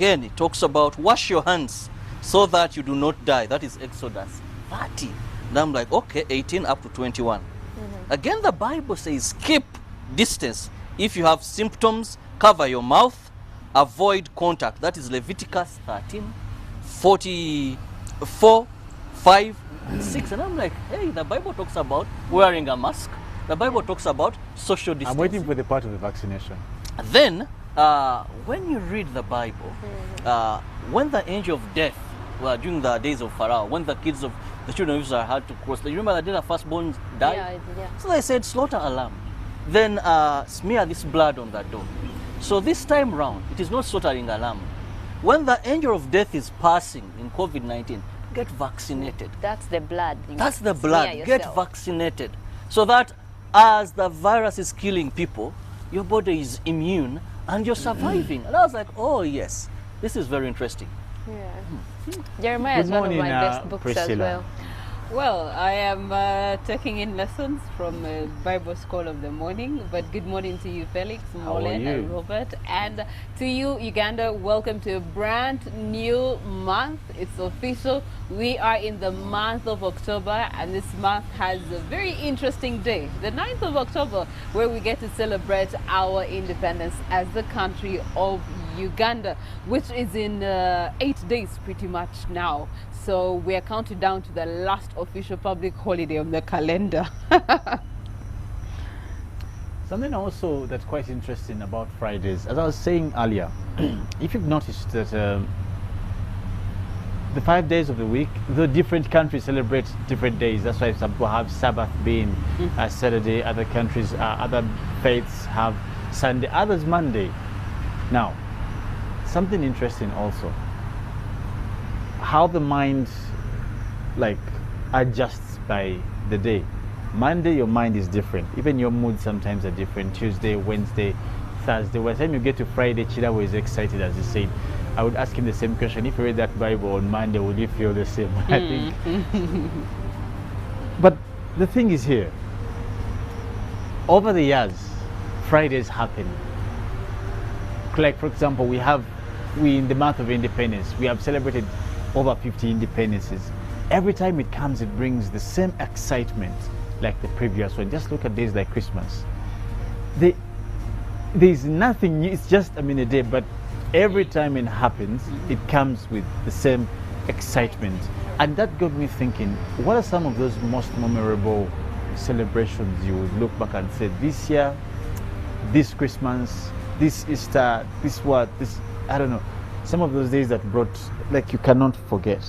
again, it talks about wash your hands so that you do not die. That is Exodus 30. And I'm like, okay, 18 up to 21. Again, the Bible says keep distance. If you have symptoms, cover your mouth, avoid contact. That is Leviticus 13, 44, 5, 6. And I'm like, hey, the Bible talks about wearing a mask. The Bible talks about social distancing. I'm waiting for the part of the vaccination. Then, when you read the Bible, when the angel of death, during the days of Pharaoh, when the children of Israel had to cross, you remember the day the firstborn died? Yeah. So they said, slaughter a lamb, then smear this blood on the door. So this time round, it is not slaughtering a lamb. When the angel of death is passing in COVID-19, get vaccinated. That's the blood. That's the blood. Get vaccinated. So that as the virus is killing people, your body is immune and you're surviving. And I was like, oh yes, this is very interesting. Yeah. Jeremiah is one of my best books Priscilla. as well. Well, I am taking in lessons from Bible School of the Morning. But good morning to you, Felix, Molen, and Robert. And to you, Uganda, welcome to a brand new month. It's official. We are in the month of October, and this month has a very interesting day, the 9th of October, where we get to celebrate our independence as the country of Uganda, which is in 8 days pretty much now. So we are counting down to the last official public holiday on the calendar. Something also that's quite interesting about Fridays, as I was saying earlier, if you've noticed that the 5 days of the week, the different countries celebrate different days. That's why some people have Sabbath being Saturday, other countries, other faiths have Sunday, others Monday. Now, something interesting also, how the mind adjusts by the day. Monday, your mind is different. Even your moods sometimes are different. Tuesday, Wednesday, Thursday. By the time you get to Friday, Chidawo is excited, as he said. I would ask him the same question. If you read that Bible on Monday, would you feel the same? I think. But the thing is here, over the years, Fridays happen. Like, for example, we in the month of independence, we have celebrated over 50 independences. Every time it comes, it brings the same excitement like the previous one. Just look at days like Christmas. There's nothing new, it's just a day, but every time it happens, it comes with the same excitement. And that got me thinking, what are some of those most memorable celebrations you would look back and say, this year, this Christmas, this Easter, I don't know. Some of those days that brought, you cannot forget.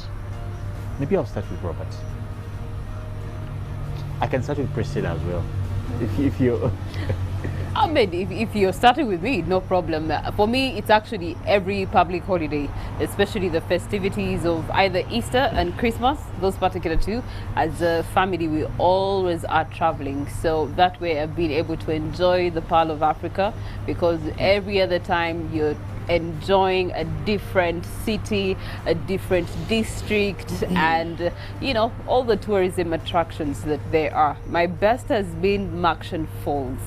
Maybe I'll start with Robert. I can start with Priscilla as well. If you... I mean, if you're starting with me, no problem. For me, it's actually every public holiday, especially the festivities of either Easter and Christmas, those particular two. As a family, we always are traveling. So that way I've been able to enjoy the Pearl of Africa, because every other time you're enjoying a different city, a different district, and all the tourism attractions that there are. My best has been Makshan Falls.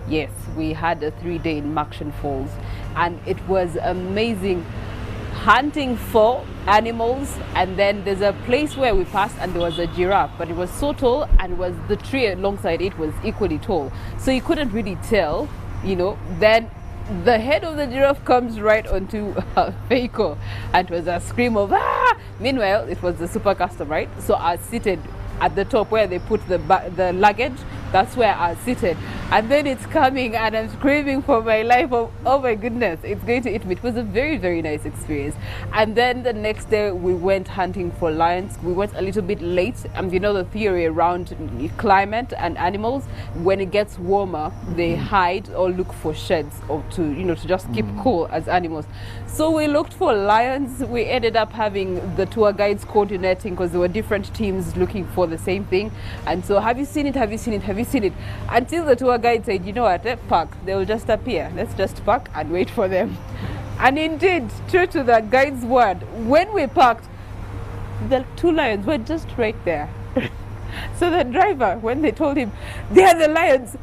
Yes, we had a 3-day in Makshan Falls, and it was amazing hunting for animals. And then there's a place where we passed and there was a giraffe, but it was so tall, and the tree alongside it was equally tall, so you couldn't really tell, then the head of the giraffe comes right onto a vehicle, and it was a scream of ah! Meanwhile, it was the super custom, right? So I was seated at the top where they put the luggage. That's where I was seated, and then it's coming and I'm screaming for my life of, oh my goodness, it's going to eat me. It was a very, very nice experience. And then the next day we went hunting for lions. We went a little bit late, and the theory around climate and animals, when it gets warmer, they hide or look for sheds, or to just keep cool as animals. So we looked for lions. We ended up having the tour guides coordinating, because there were different teams looking for the same thing. And so, have you seen it? Have you seen it? Have you seen it? Until the tour guide said, you know what, park, they will just appear. Let's just park and wait for them. And indeed, true to the guide's word, when we parked, the 2 lions were just right there. So the driver, when they told him, they are the lions,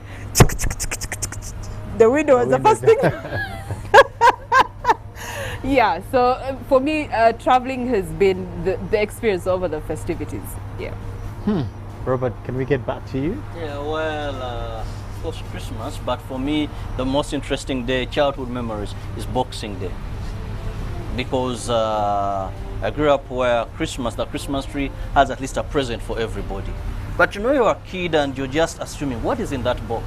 the window was the first thing. Yeah, so for me, traveling has been the experience over the festivities. Yeah. Robert, can we get back to you? Yeah, well, of course Christmas, but for me, the most interesting day, childhood memories, is Boxing Day. Because I grew up where the Christmas tree has at least a present for everybody. But you know you're a kid and you're just assuming what is in that box.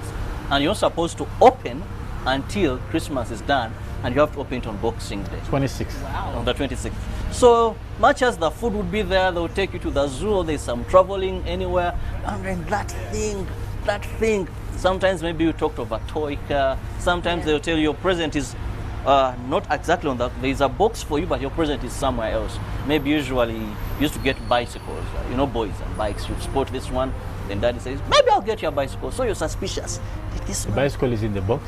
And you're not supposed to open until Christmas is done, and you have to open it on Boxing Day. 26. On the 26th. So much as the food would be there, they'll take you to the zoo, or there's some traveling anywhere, and then that thing. Sometimes maybe you talked of a toy car. Sometimes they'll tell you your present is not exactly on that. There's a box for you, but your present is somewhere else. Maybe usually you used to get bicycles, you know, boys and bikes. You spot this one, then daddy says, maybe I'll get you a bicycle. So you're suspicious. The bicycle is in the box?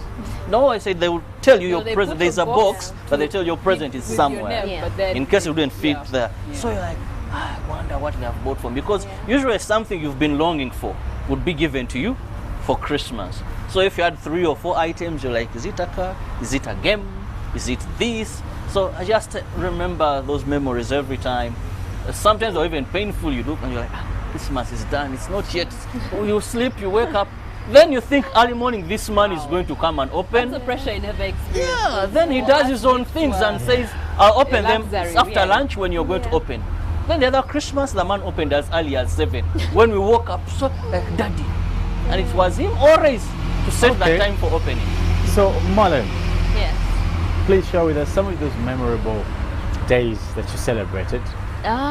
No, I said they will tell you No, your they present. put There's a a box, box but they tell you your present is with your somewhere. name, Yeah. but then In case you didn't fit Yeah. there. So you're like, I wonder what they have bought for me. Because usually something you've been longing for would be given to you for Christmas. So if you had 3 or 4 items, you're like, is it a car? Is it a game? Is it this? So I just remember those memories every time. Sometimes they're even painful. You look and you're like, Christmas is done. It's not yet. You sleep, you wake up. Then you think early morning this man is going to come and open. that's the pressure you never experienced. Yeah, then he does his own things and says, I'll open them luxury, after yeah. lunch when you're going to open. Then the other Christmas, the man opened as early as 7. When we woke up, so like, Daddy. And it was him always to set Okay. the time for opening. So, Marlon, Yes. please share with us some of those memorable days that you celebrated.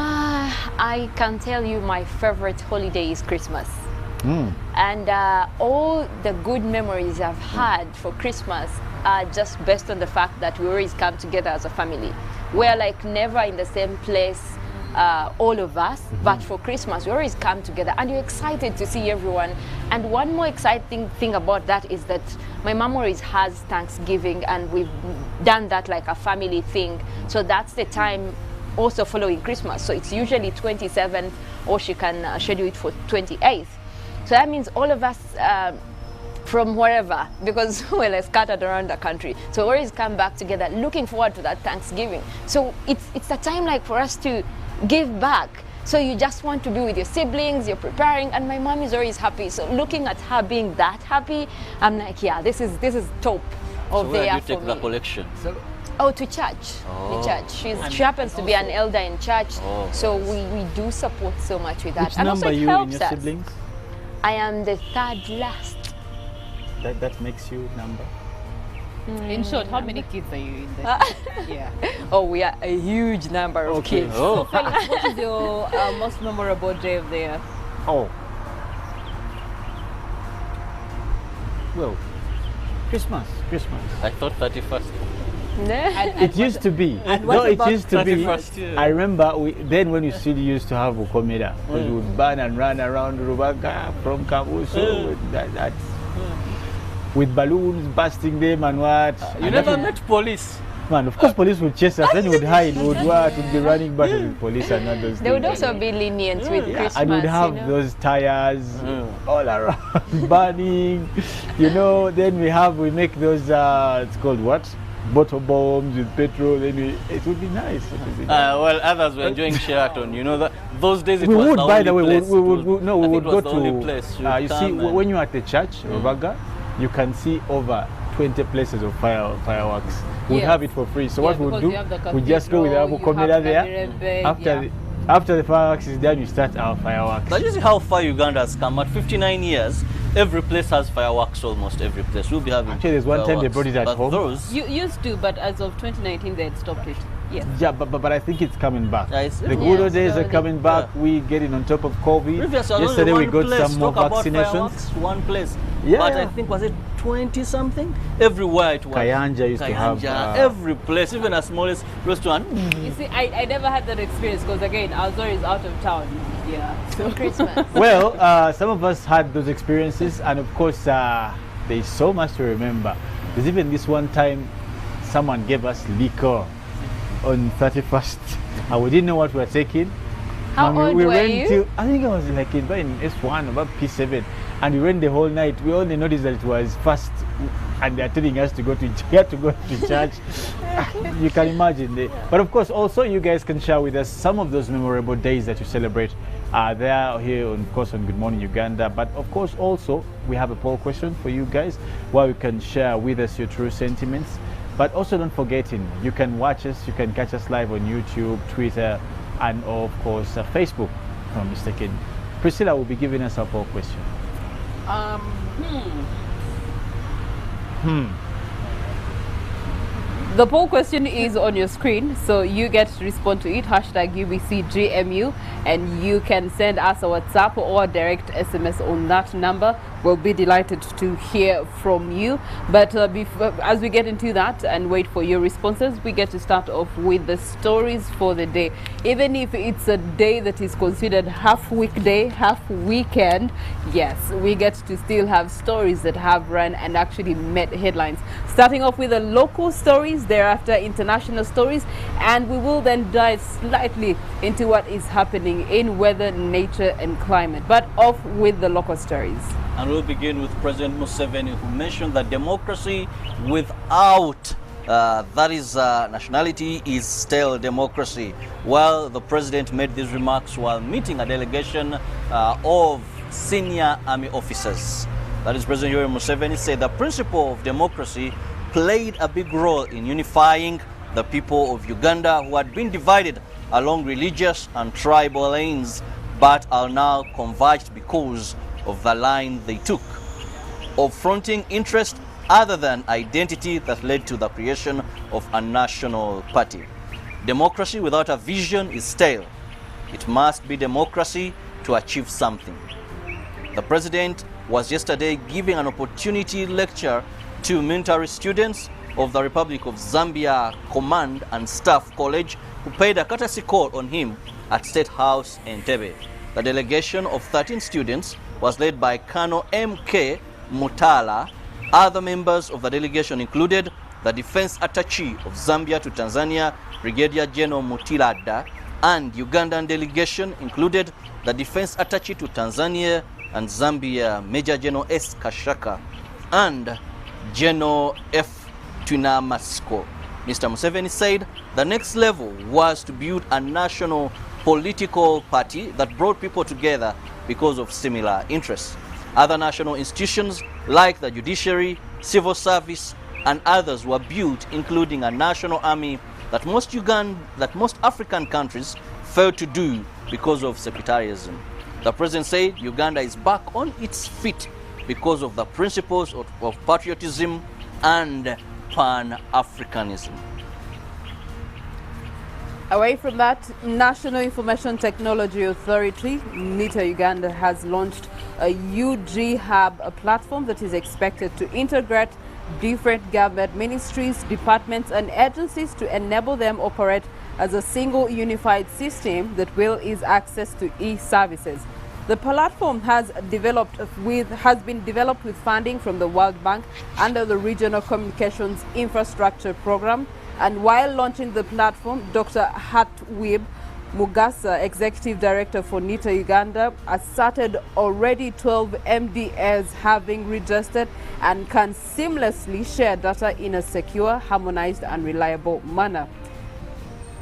I can tell you my favorite holiday is Christmas. Mm. And all the good memories I've had for Christmas are just based on the fact that we always come together as a family. We're like never in the same place, all of us, but for Christmas we always come together and you're excited to see everyone. And one more exciting thing about that is that my mom always has Thanksgiving, and we've done that like a family thing. So that's the time also following Christmas. So it's usually 27th, or she can schedule it for 28th. So that means all of us from wherever, because we're like scattered around the country, so we always come back together, looking forward to that Thanksgiving. So it's a time like for us to give back. So you just want to be with your siblings, you're preparing, and my mom is always happy. So looking at her being that happy, I'm like, yeah, this is top So of the where year do you for take the me. collection? Oh, to church. Oh. The church. She happens to be an elder in church, Oh, so we do support so much with that. Which and number also are it you in helps your us. siblings? I am the third last. That makes you number? In short, how many kids are you in the Yeah. Oh, we are a huge number of kids. Oh, Felix, what is your most memorable day of the year? Oh. Well, Christmas. I thought 31st. It used to be. and No, what it about used to be. 31st, yeah. I remember then when we still used to have Ukomera, because we would burn and run around Rubaga from Kabuso with that with balloons, busting them and what. You And that never would- met police. Man, of course, police would chase us. Then we would hide. We would be running back with police and all those They would things. also be lenient with Yeah, Christmas. and we'd have you know? those tires all around burning, Then we make those it's called what, bottle bombs with petrol. Then it would be nice. It would be nice. Well, others were enjoying Sheraton. You know that those days it We was would, the by the only way, place. we It was- would no, I we think would it was go the only to. place You see, come and- when you're at the church, Rubaga, you can see over 20 places of fireworks. We'd Yes. have it for free. So Yeah, what we'd because do, you have the we just go with cathedral, Abu you Komera have there. Kamirembe, After the fireworks is done, we start our fireworks. But you see how far Uganda has come. At 59 years, every place has fireworks. Almost every place. We'll be having. Actually, there's one time they fireworks. brought it at But home. Those, You used to, but as of 2019, they had stopped it. Yes. Yeah, but I think it's coming back. Yeah, it's- The good old days are slowly. coming back. We getting on top of COVID. previous was Yesterday only we one got place. some more Talk about vaccinations. fireworks, one place. Yeah, But yeah. I think was it 20 something? Everywhere it was. Kayanja used to have, every place, even a smallest restaurant. You see, I never had that experience because again, I was always out of town. Yeah. So Christmas. Well, some of us had those experiences, and of course, there's so much to remember. There's even this one time someone gave us liquor on 31st, and we didn't know what we were taking. How And old we were ran you? till, I think I was like in S1, about P7, and we ran the whole night. We only noticed that it was and they're telling us to go to church. You can imagine. But of course, also you guys can share with us some of those memorable days that you celebrate. They are here, of course, on Good Morning Uganda. But of course, also we have a poll question for you guys, where you can share with us your true sentiments. But also don't forgetting, you can watch us, you can catch us live on YouTube, Twitter, and of course Facebook, if I'm not mistaken. Priscilla will be giving us our poll question. The poll question is on your screen, so you get to respond to it, hashtag UBCGMU, and you can send us a WhatsApp or direct SMS on that number. We'll be delighted to hear from you. But as we get into that and wait for your responses, we get to start off with the stories for the day. Even if it's a day that is considered half weekday, half weekend, yes, we get to still have stories that have run and actually met headlines. Starting off with the local stories, thereafter international stories, and we will then dive slightly into what is happening in weather, nature and climate. But off with the local stories. And we'll begin with President Museveni, who mentioned that democracy without nationality is still democracy. Well, the president made these remarks while meeting a delegation of senior army officers. That is, President Yoweri Museveni said the principle of democracy played a big role in unifying the people of Uganda, who had been divided along religious and tribal lanes, but are now converged because of the line they took of fronting interest other than identity that led to the creation of a national party. Democracy without a vision is stale. It must be democracy to achieve something. The president was yesterday giving an opportunity lecture to military students of the Republic of Zambia Command and Staff College, who paid a courtesy call on him at State House Entebbe. The delegation of 13 students was led by Colonel M.K. Mutala. Other members of the delegation included the Defense Attaché of Zambia to Tanzania, Brigadier General Mutilada, and Ugandan delegation included the Defense Attaché to Tanzania and Zambia, Major General S. Kashaka, and General F. Twinamasko. Mr. Museveni said the next level was to build a national political party that brought people together because of similar interests. Other national institutions like the judiciary, civil service, and others were built, including a national army that most African countries failed to do because of sectarianism. The president said Uganda is back on its feet because of the principles of patriotism and Pan-Africanism. Away from that, National Information Technology Authority, NITA Uganda, has launched a UG Hub, a platform that is expected to integrate different government ministries, departments and agencies to enable them operate as a single unified system that will ease access to e-services. The platform has been developed with funding from the World Bank under the Regional Communications Infrastructure Program. And while launching the platform, Dr. Hatwib Mugasa, Executive Director for NITA Uganda, asserted already 12 MDAs having registered and can seamlessly share data in a secure, harmonized and reliable manner.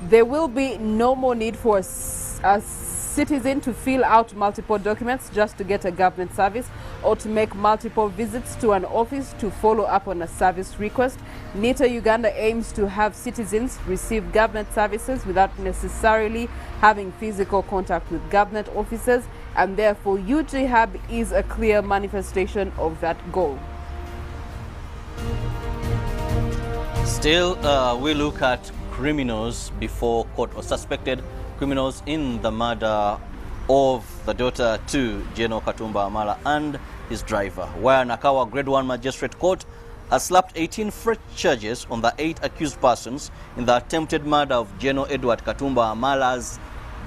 There will be no more need for a citizen to fill out multiple documents just to get a government service or to make multiple visits to an office to follow up on a service request. NITA Uganda aims to have citizens receive government services without necessarily having physical contact with government officers, and therefore UG Hub is a clear manifestation of that goal. Still, we look at criminals before court, or suspected criminals in the murder of the daughter to General Katumba Wamala and his driver, where Nakawa Grade 1 Magistrate Court has slapped 18 fresh charges on the 8 accused persons in the attempted murder of General Edward Katumba Wamala's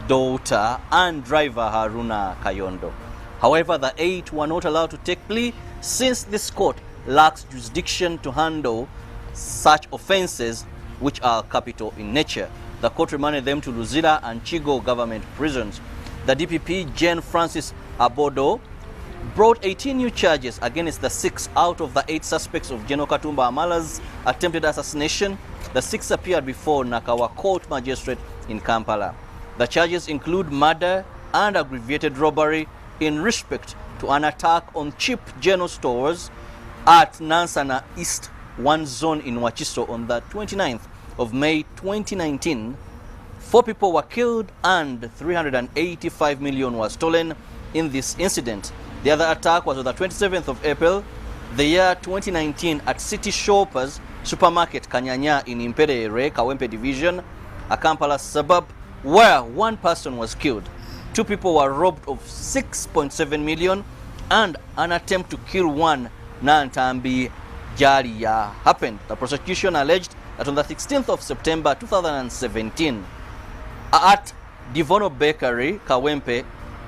daughter and driver Haruna Kayondo. However, the 8 were not allowed to take plea since this court lacks jurisdiction to handle such offences which are capital in nature. The court remanded them to Luzira and Chigo government prisons. The DPP, Jane Francis Abodo, brought 18 new charges against the 6 out of the 8 suspects of General Katumba Wamala's attempted assassination. The 6 appeared before Nakawa Court Magistrate in Kampala. The charges include murder and aggravated robbery in respect to an attack on cheap general stores at Nansana East 1 zone in Wachiso on the 29th of May 2019. 4 people were killed and 385 million was stolen in this incident. The other attack was on the 27th of April, the year 2019 at City Shoppers Supermarket Kanyanya in Imperere, Kawempe Division, a Kampala suburb, where 1 person was killed. 2 people were robbed of 6.7 million and an attempt to kill one Nantambi Jaria happened. The prosecution alleged that on the 16th of September 2017 at Divono Bakery, Kawempe,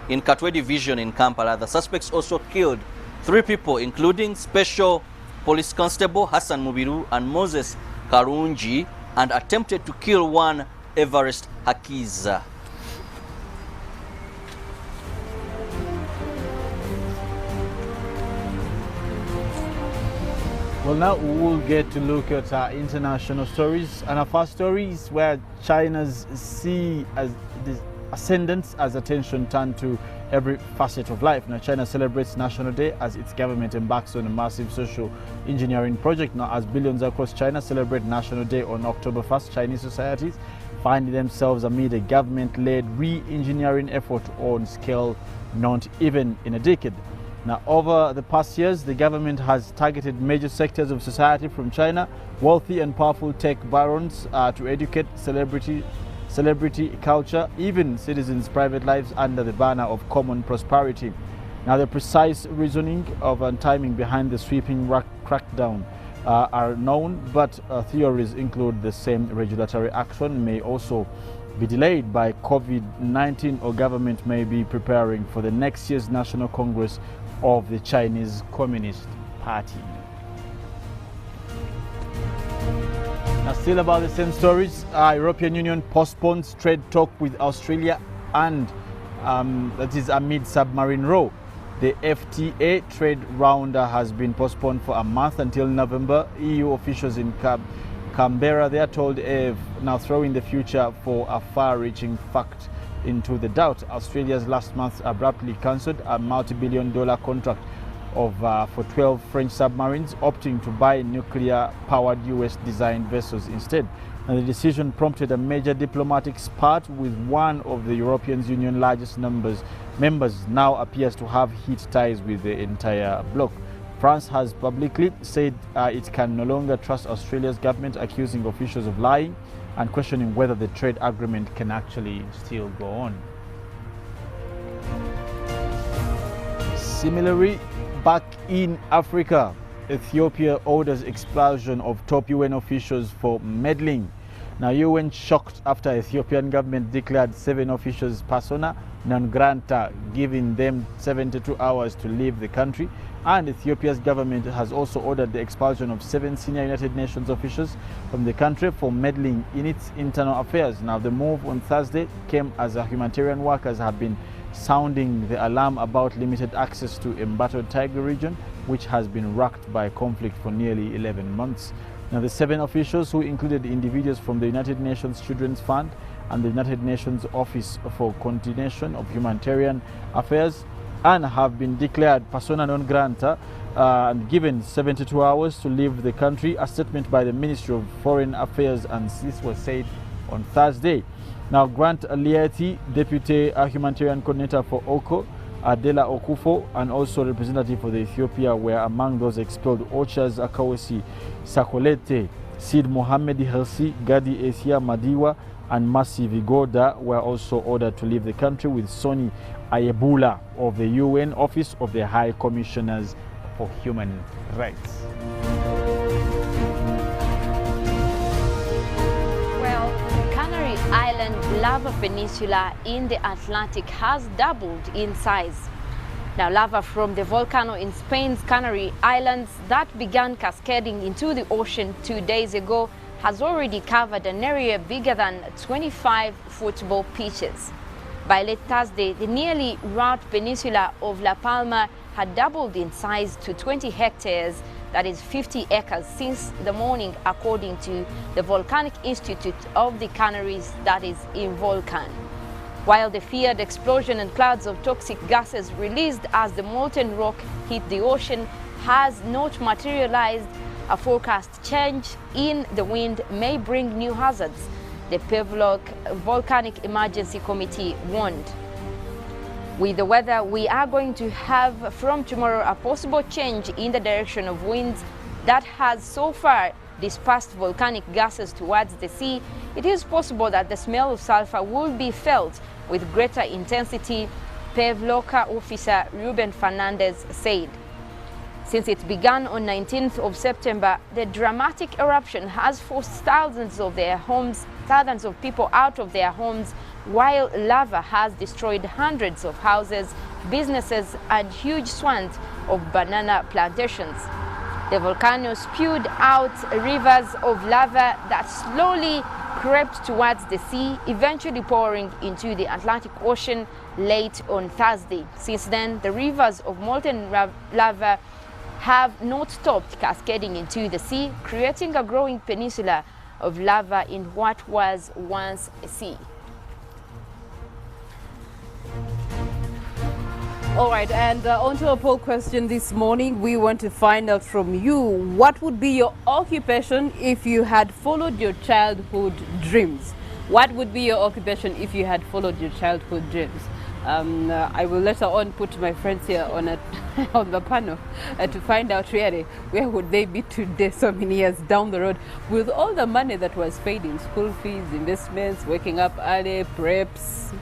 in Katwe Division in Kampala, the suspects also killed 3 people, including Special Police Constable Hassan Mubiru and Moses Karunji, and attempted to kill one Everest Hakiza. Well, now we'll get to look at our international stories, and our first story is where China's sea as the ascendance as attention turned to every facet of life. Now, China celebrates National Day as its government embarks on a massive social engineering project. Now, as billions across China celebrate National Day on October 1st, Chinese societies find themselves amid a government-led re-engineering effort on scale not even in a decade. Now, over the past years, the government has targeted major sectors of society, from China, wealthy and powerful tech barons, to educate celebrity culture, even citizens' private lives, under the banner of common prosperity. Now, the precise reasoning of and timing behind the sweeping crackdown are known, but theories include the same regulatory action may also be delayed by COVID-19, or government may be preparing for the next year's National Congress of the Chinese Communist Party. Now, still about the same stories, European Union postpones trade talk with Australia, and that is amid submarine row. The FTA trade round has been postponed for a month until November. EU officials in Canberra, they are told, now throwing the future for a far-reaching fact into the doubt. Australia's last month abruptly cancelled a multi-billion-dollar contract for 12 French submarines, opting to buy nuclear-powered US-designed vessels instead. And the decision prompted a major diplomatic spat, with one of the European Union's largest members now appears to have heat ties with the entire bloc. France has publicly said it can no longer trust Australia's government, accusing officials of lying and questioning whether the trade agreement can actually still go on. Similarly, back in Africa, Ethiopia orders expulsion of top UN officials for meddling. Now, UN shocked after Ethiopian government declared 7 officials persona non grata, giving them 72 hours to leave the country. And Ethiopia's government has also ordered the expulsion of 7 senior United Nations officials from the country for meddling in its internal affairs. Now, the move on Thursday came as humanitarian workers have been sounding the alarm about limited access to embattled Tigray region, which has been racked by conflict for nearly 11 months. Now, the 7 officials, who included individuals from the United Nations Children's Fund and the United Nations Office for Coordination of Humanitarian Affairs, and have been declared persona non grata and given 72 hours to leave the country. A statement by the Ministry of Foreign Affairs, and this was said on Thursday. Now, Grant Alieti, Deputy Humanitarian Coordinator for OCO, Adela Okufo, and also representative for the Ethiopia, were among those expelled. Ochas Akawesi Sakolete, Sid Mohammed Helsi, Gadi Asia Madiwa, and Masi Vigoda were also ordered to leave the country, with Soni Ayebula of the UN Office of the High Commissioners for Human Rights. Well, Canary Island lava peninsula in the Atlantic has doubled in size. Now, lava from the volcano in Spain's Canary Islands that began cascading into the ocean 2 days ago has already covered an area bigger than 25 football pitches. By late Thursday, the nearly round peninsula of La Palma had doubled in size to 20 hectares, that is 50 acres, since the morning, according to the Volcanic Institute of the Canaries, that is in Volcan. While the feared explosion and clouds of toxic gases released as the molten rock hit the ocean has not materialized, a forecast change in the wind may bring new hazards, the Pevlok Volcanic Emergency Committee warned. With the weather we are going to have from tomorrow, a possible change in the direction of winds that has so far dispersed volcanic gases towards the sea, it is possible that the smell of sulfur will be felt with greater intensity, Pevloka officer Ruben Fernandez said. Since it began on 19th of September, the dramatic eruption has forced thousands of people out of their homes, while lava has destroyed hundreds of houses, businesses, and huge swaths of banana plantations. The volcano spewed out rivers of lava that slowly crept towards the sea, eventually pouring into the Atlantic Ocean late on Thursday. Since then, the rivers of molten lava have not stopped cascading into the sea, creating a growing peninsula of lava in what was once a sea. All right, and on to our poll question this morning. We want to find out from you, what would be your occupation if you had followed your childhood dreams? What would be your occupation if you had followed your childhood dreams? I will later on put my friends here on on the panel to find out really where would they be today, so many years down the road, with all the money that was paid in school fees, investments, waking up early, preps,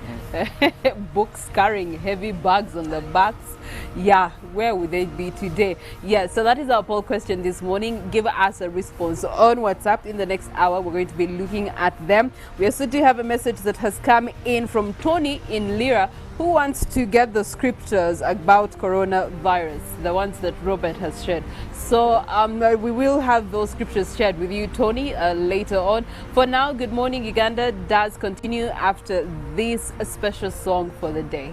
books, carrying heavy bags on the backs. Yeah, where would they be today? Yeah, so that is our poll question this morning. Give us a response on WhatsApp. In the next hour, we're going to be looking at them. We also do have a message that has come in from Tony in Lira, who wants to get the scriptures about coronavirus, the ones that Robert has shared. So we will have those scriptures shared with you, Tony, later on. For now, Good Morning Uganda does continue after this special song for the day.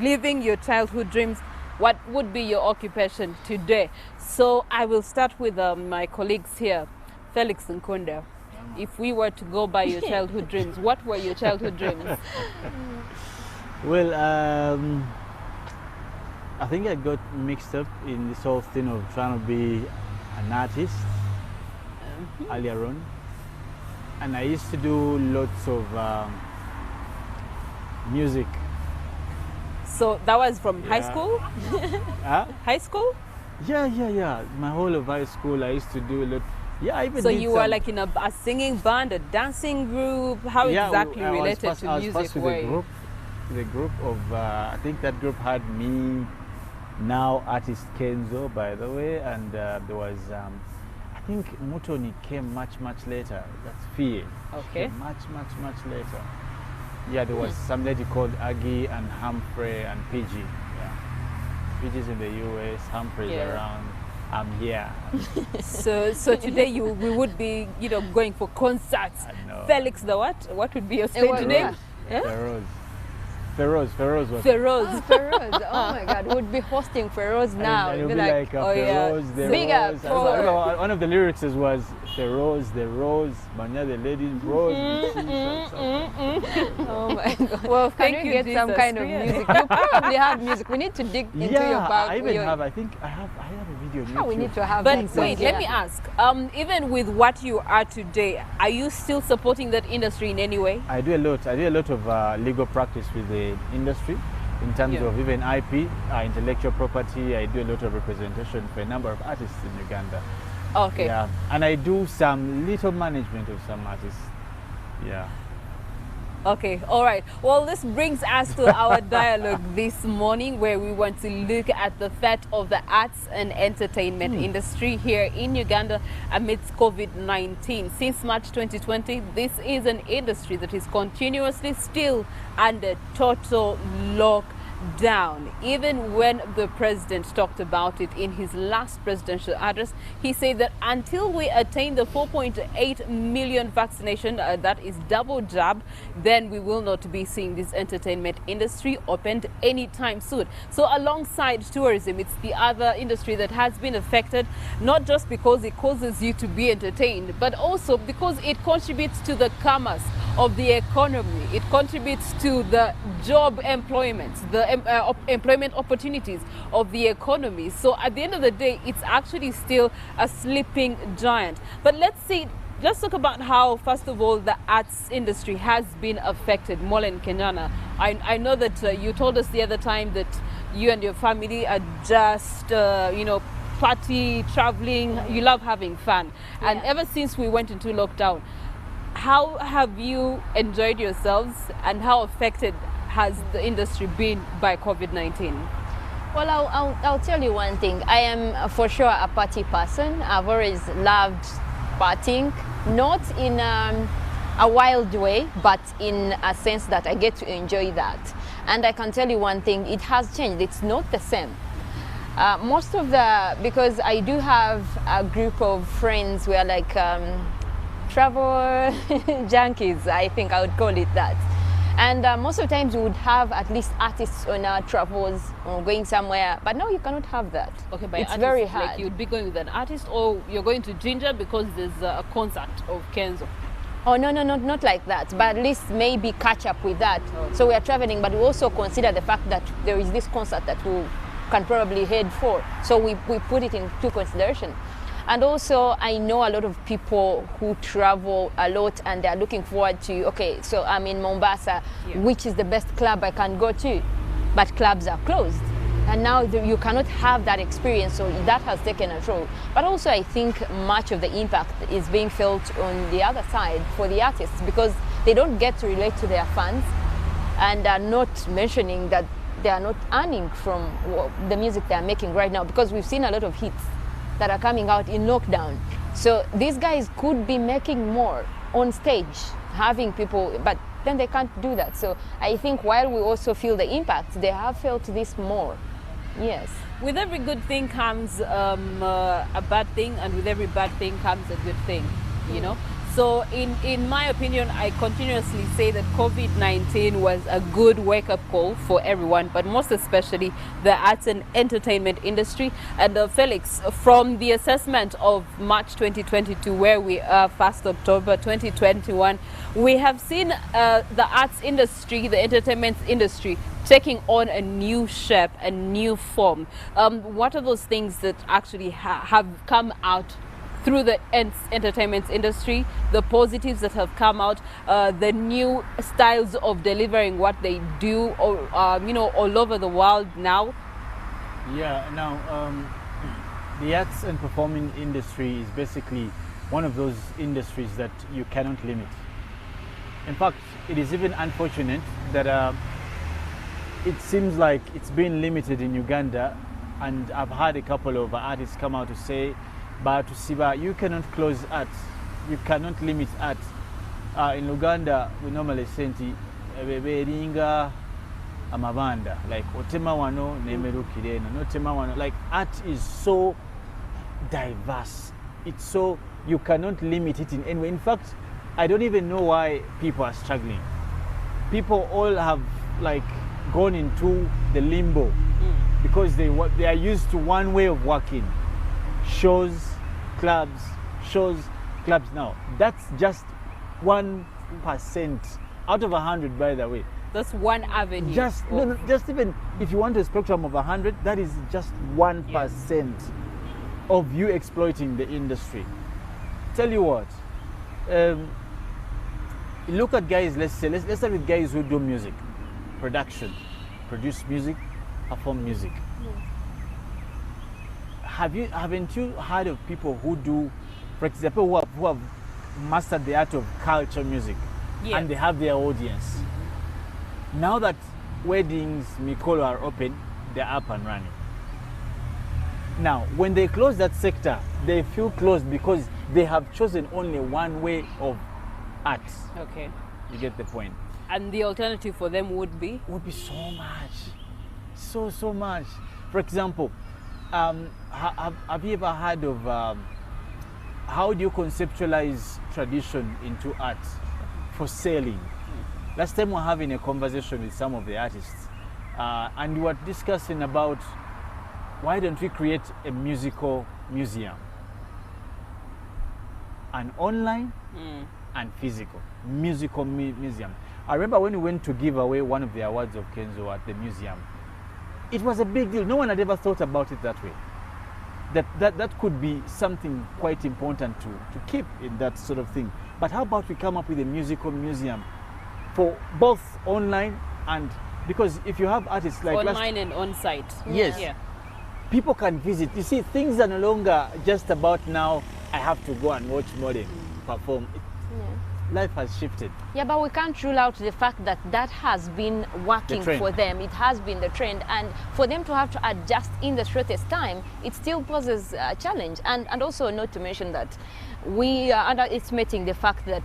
living your childhood dreams, what would be your occupation today? So I will start with my colleagues here. Felix Nkunda, if we were to go by your childhood dreams, what were your childhood dreams? Well, I think I got mixed up in this whole thing of trying to be an artist earlier on. And I used to do lots of music. So that was from high Yeah. school? High school? Yeah. My whole of high school, I used to do a lot. Yeah, I even So did you were some- like in a singing band, a dancing group? How Yeah, exactly I was related first- to I was music first with were a you? group. The group of, I think that group had me, now artist Kenzo, by the way, and there was, I think Mutoni came much later. That's Fie. Okay. Came much later. Yeah, there was some lady called Aggie and Humphrey and PG. Yeah. PG's in the US, Humphrey's Yeah. around. I'm here. So today we would be, going for concerts. I know. Felix the what? What would be your stage what- name? yeah. Yeah? Feroz was. Feroz. Feroz, oh my God, we'd be hosting Feroz now. And It'd it'll be be like, oh, yeah. Feroz, the Big rose. up And for- I remember one of the lyrics was Feroz, the rose, Manya the ladies, rose. Oh my God. Well, Can thank we you, get some Jesus. kind of Yeah. music? You probably have music. We need to dig into your Yeah, bag. I even your- have. I think I have a video. on Oh, we YouTube. need to have But that wait, one, let yeah. me ask. Even with what you are today, are you still supporting that industry in any way? I do a lot. I do a lot of legal practice with the industry, in terms Yeah. of even IP, intellectual property. I do a lot of representation for a number of artists in Uganda. Okay. Yeah, and I do some little management of some artists. Yeah. Okay, all right. Well, this brings us to our dialogue this morning, where we want to look at the fate of the arts and entertainment industry here in Uganda amidst COVID-19. Since March 2020, this is an industry that is continuously still under total lockdown. Even when the president talked about it in his last presidential address, he said that until we attain the 4.8 million vaccination, that is double jab, then we will not be seeing this entertainment industry opened anytime soon. So alongside tourism, it's the other industry that has been affected, not just because it causes you to be entertained, but also because it contributes to the commerce of the economy. It contributes to the job employment, the employment opportunities of the economy. So at the end of the day, it's actually still a sleeping giant. But let's talk about how, first of all, the arts industry has been affected. Molen Kenyana, I know that you told us the other time that you and your family are just, party, traveling, you love having fun. And Yeah. ever since we went into lockdown, how have you enjoyed yourselves and how affected has the industry been by COVID-19? Well, I'll tell you one thing. I am for sure a party person. I've always loved partying, not in a wild way, but in a sense that I get to enjoy that. And I can tell you one thing, it has changed. It's not the same. Because I do have a group of friends who are like travel junkies, I think I would call it that. And most of the times we would have at least artists on our travels or going somewhere, but now you cannot have that. Okay, by it's artist, very like hard. you'd be going with an artist, or you're going to Ginger because there's a concert of Kenzo. Oh, no, not like that, but at least maybe catch up with that. So we are traveling, but we also consider the fact that there is this concert that we can probably head for. So we put it into consideration. And also, I know a lot of people who travel a lot and they're looking forward to, okay, so I'm in Mombasa, Yeah. which is the best club I can go to? But clubs are closed. And now you cannot have that experience, so that has taken a toll. But also, I think much of the impact is being felt on the other side for the artists, because they don't get to relate to their fans, and are not mentioning that they are not earning from the music they are making right now, because we've seen a lot of hits that are coming out in lockdown. So these guys could be making more on stage, having people, but then they can't do that. So I think while we also feel the impact, they have felt this more. Yes. With every good thing comes a bad thing, and with every bad thing comes a good thing, you know? So in my opinion, I continuously say that COVID-19 was a good wake-up call for everyone, but most especially the arts and entertainment industry. And Felix, from the assessment of March 2022, where we are 1st October 2021, we have seen the arts industry, the entertainment industry, taking on a new shape, a new form. What are those things that actually have come out through the entertainment industry, the positives that have come out, the new styles of delivering what they do, all over the world now? Yeah, now the arts and performing industry is basically one of those industries that you cannot limit. In fact, it is even unfortunate that it seems like it's been limited in Uganda, and I've had a couple of artists come out to say, but to Siba, you cannot close art, you cannot limit art. In Uganda, we normally say nti beringa amabanda, like otema wano nemerukire no otema wano. Like art is so diverse. It's so, you cannot limit it in any way. In fact, I don't even know why people are struggling. People all have like gone into the limbo because they are used to one way of working. Shows, clubs, clubs. Now that's just 1% out of 100, by the way. That's one avenue. Just just even if you want a spectrum of 100, that is just 1% of you exploiting the industry. Tell you what, look at guys. Let's start with guys who do music, production, produce music, perform music. Haven't you heard of people who do, for example, who have mastered the art of culture music, and they have their audience? Now that weddings, Mikolo, are open, they're up and running. Now, when they close that sector, they feel closed because they have chosen only one way of art. Okay. You get the point? And the alternative for them would be? Would be so much. So much. For example, have you ever heard of how do you conceptualize tradition into art for selling? Last time we were having a conversation with some of the artists, and we were discussing about why don't we create a musical museum, an online and physical musical museum. I remember when we went to give away one of the awards of Kenzo at the museum, it was a big deal. No one had ever thought about it that way. That could be something quite important to keep in that sort of thing. But how about we come up with a musical museum for both online and, because if you have artists like online and on-site. Yes. Yeah. People can visit. You see, things are no longer just about now I have to go and watch Modern perform. Life has shifted. Yeah, but we can't rule out the fact that that has been working for them. It has been the trend, and for them to have to adjust in the shortest time, it still poses a challenge. And also not to mention that we are underestimating the fact that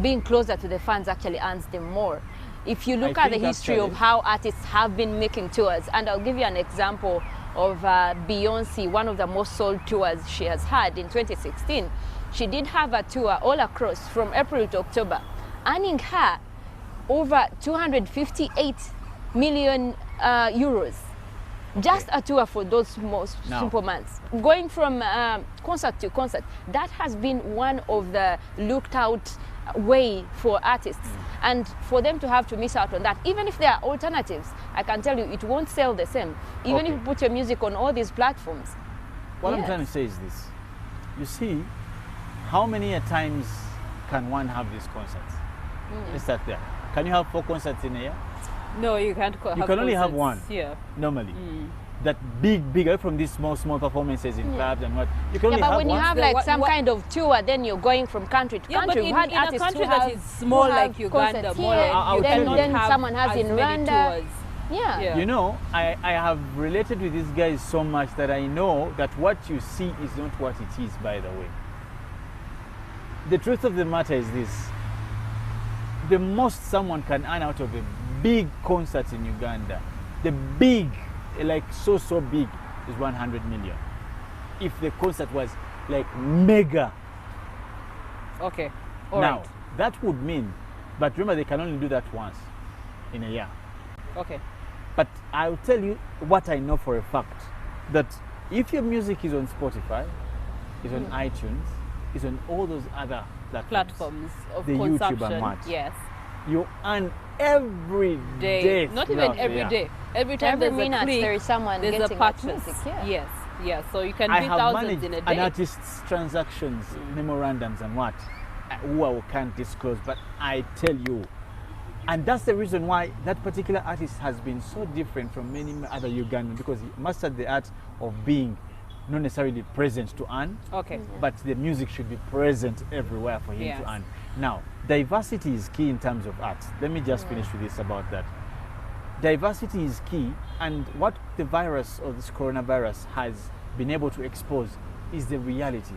being closer to the fans actually earns them more. If you look at the history of how artists have been making tours, and I'll give you an example of Beyonce, one of the most sold tours she has had in 2016. She did have a tour all across from April to October, earning her over 258 million euros. Just a tour for those most simple months. Going from concert to concert, that has been one of the looked out way for artists. And for them to have to miss out on that, even if there are alternatives, I can tell you it won't sell the same. Even if you put your music on all these platforms. What I'm trying to say is this. You see, how many times can one have these concerts? Let's start there. Can you have 4 concerts in a year? No, you can't. You can only have one. Yeah. Normally. That big, away from these small performances in clubs and what. You can only have one. But when you have like some kind of tour, then you're going from country to country. But in a country that is small like Uganda, more like then someone has in Rwanda. Yeah. You know, I have related with these guys so much that I know that what you see is not what it is, by the way. The truth of the matter is this. The most someone can earn out of a big concert in Uganda, the big, like so big, is 100 million. If the concert was like mega. Okay. All now, right. that would mean, but remember, they can only do that once in a year. Okay. But I'll tell you what I know for a fact, that if your music is on Spotify, is on iTunes, is on all those other Platforms of The YouTube and consumption. what? Yes. you earn every day. Not even throughout every the year. day. Every time Every there's minute a click, there is someone there's a getting that purchase. music. Yeah. Yes. Yes. So you can I do have thousands managed in a an day. artist's transactions, memorandums and what, who I can't disclose, but I tell you. And that's the reason why that particular artist has been so different from many other Ugandans, because he mastered the art of being not necessarily present to earn, Okay. but the music should be present everywhere for him Yes. to earn. Now, diversity is key in terms of art. Let me just finish with this about that. Diversity is key, and what the virus or this coronavirus has been able to expose is the reality,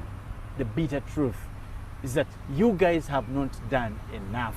the bitter truth, is that you guys have not done enough.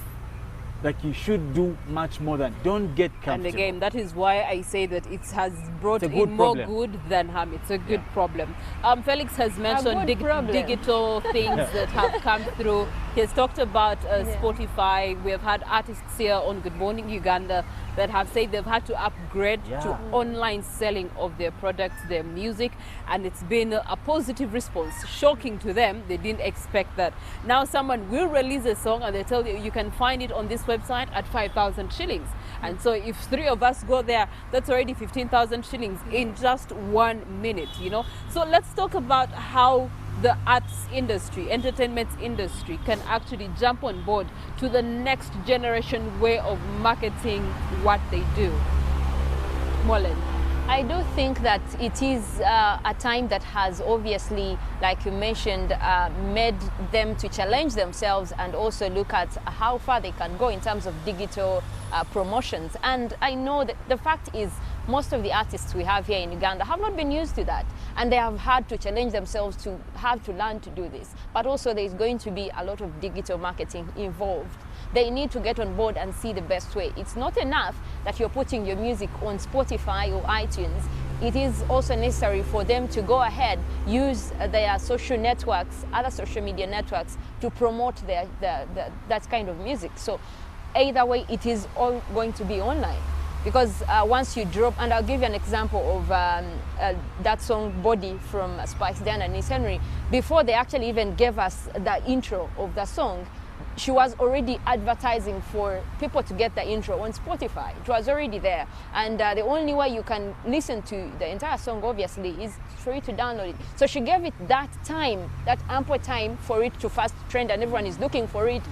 Like, you should do much more than, don't get comfortable. And again, that is why I say that it has brought It's a good in more problem. good than harm. It's a good Yeah. problem. Felix has mentioned good problem. digital things that have come through. He has talked about Spotify. We have had artists here on Good Morning Uganda that have said they've had to upgrade to Yeah. online selling of their products, their music, and it's been a positive response. Shocking to them, they didn't expect that. Now someone will release a song and they tell you can find it on this website at 5,000 shillings. And so if three of us go there, that's already 15,000 shillings in just 1 minute, you know. So let's talk about how the arts industry, entertainment industry can actually jump on board to the next generation way of marketing what they do. Molen. I do think that it is a time that has obviously, like you mentioned, made them to challenge themselves and also look at how far they can go in terms of digital promotions. And I know that the fact is most of the artists we have here in Uganda have not been used to that, and they have had to challenge themselves to have to learn to do this. But also there is going to be a lot of digital marketing involved. They need to get on board and see the best way. It's not enough that you're putting your music on Spotify or iTunes. It is also necessary for them to go ahead, use their social networks, other social media networks, to promote that kind of music. So either way, it is all going to be online. Because once you drop, and I'll give you an example of that song Body from Spice Dan and Nis Henry, before they actually even gave us the intro of the song, she was already advertising for people to get the intro on Spotify. It was already there. And the only way you can listen to the entire song, obviously, is for you to download it. So she gave it that time, that ample time for it to first trend, and everyone is looking for it.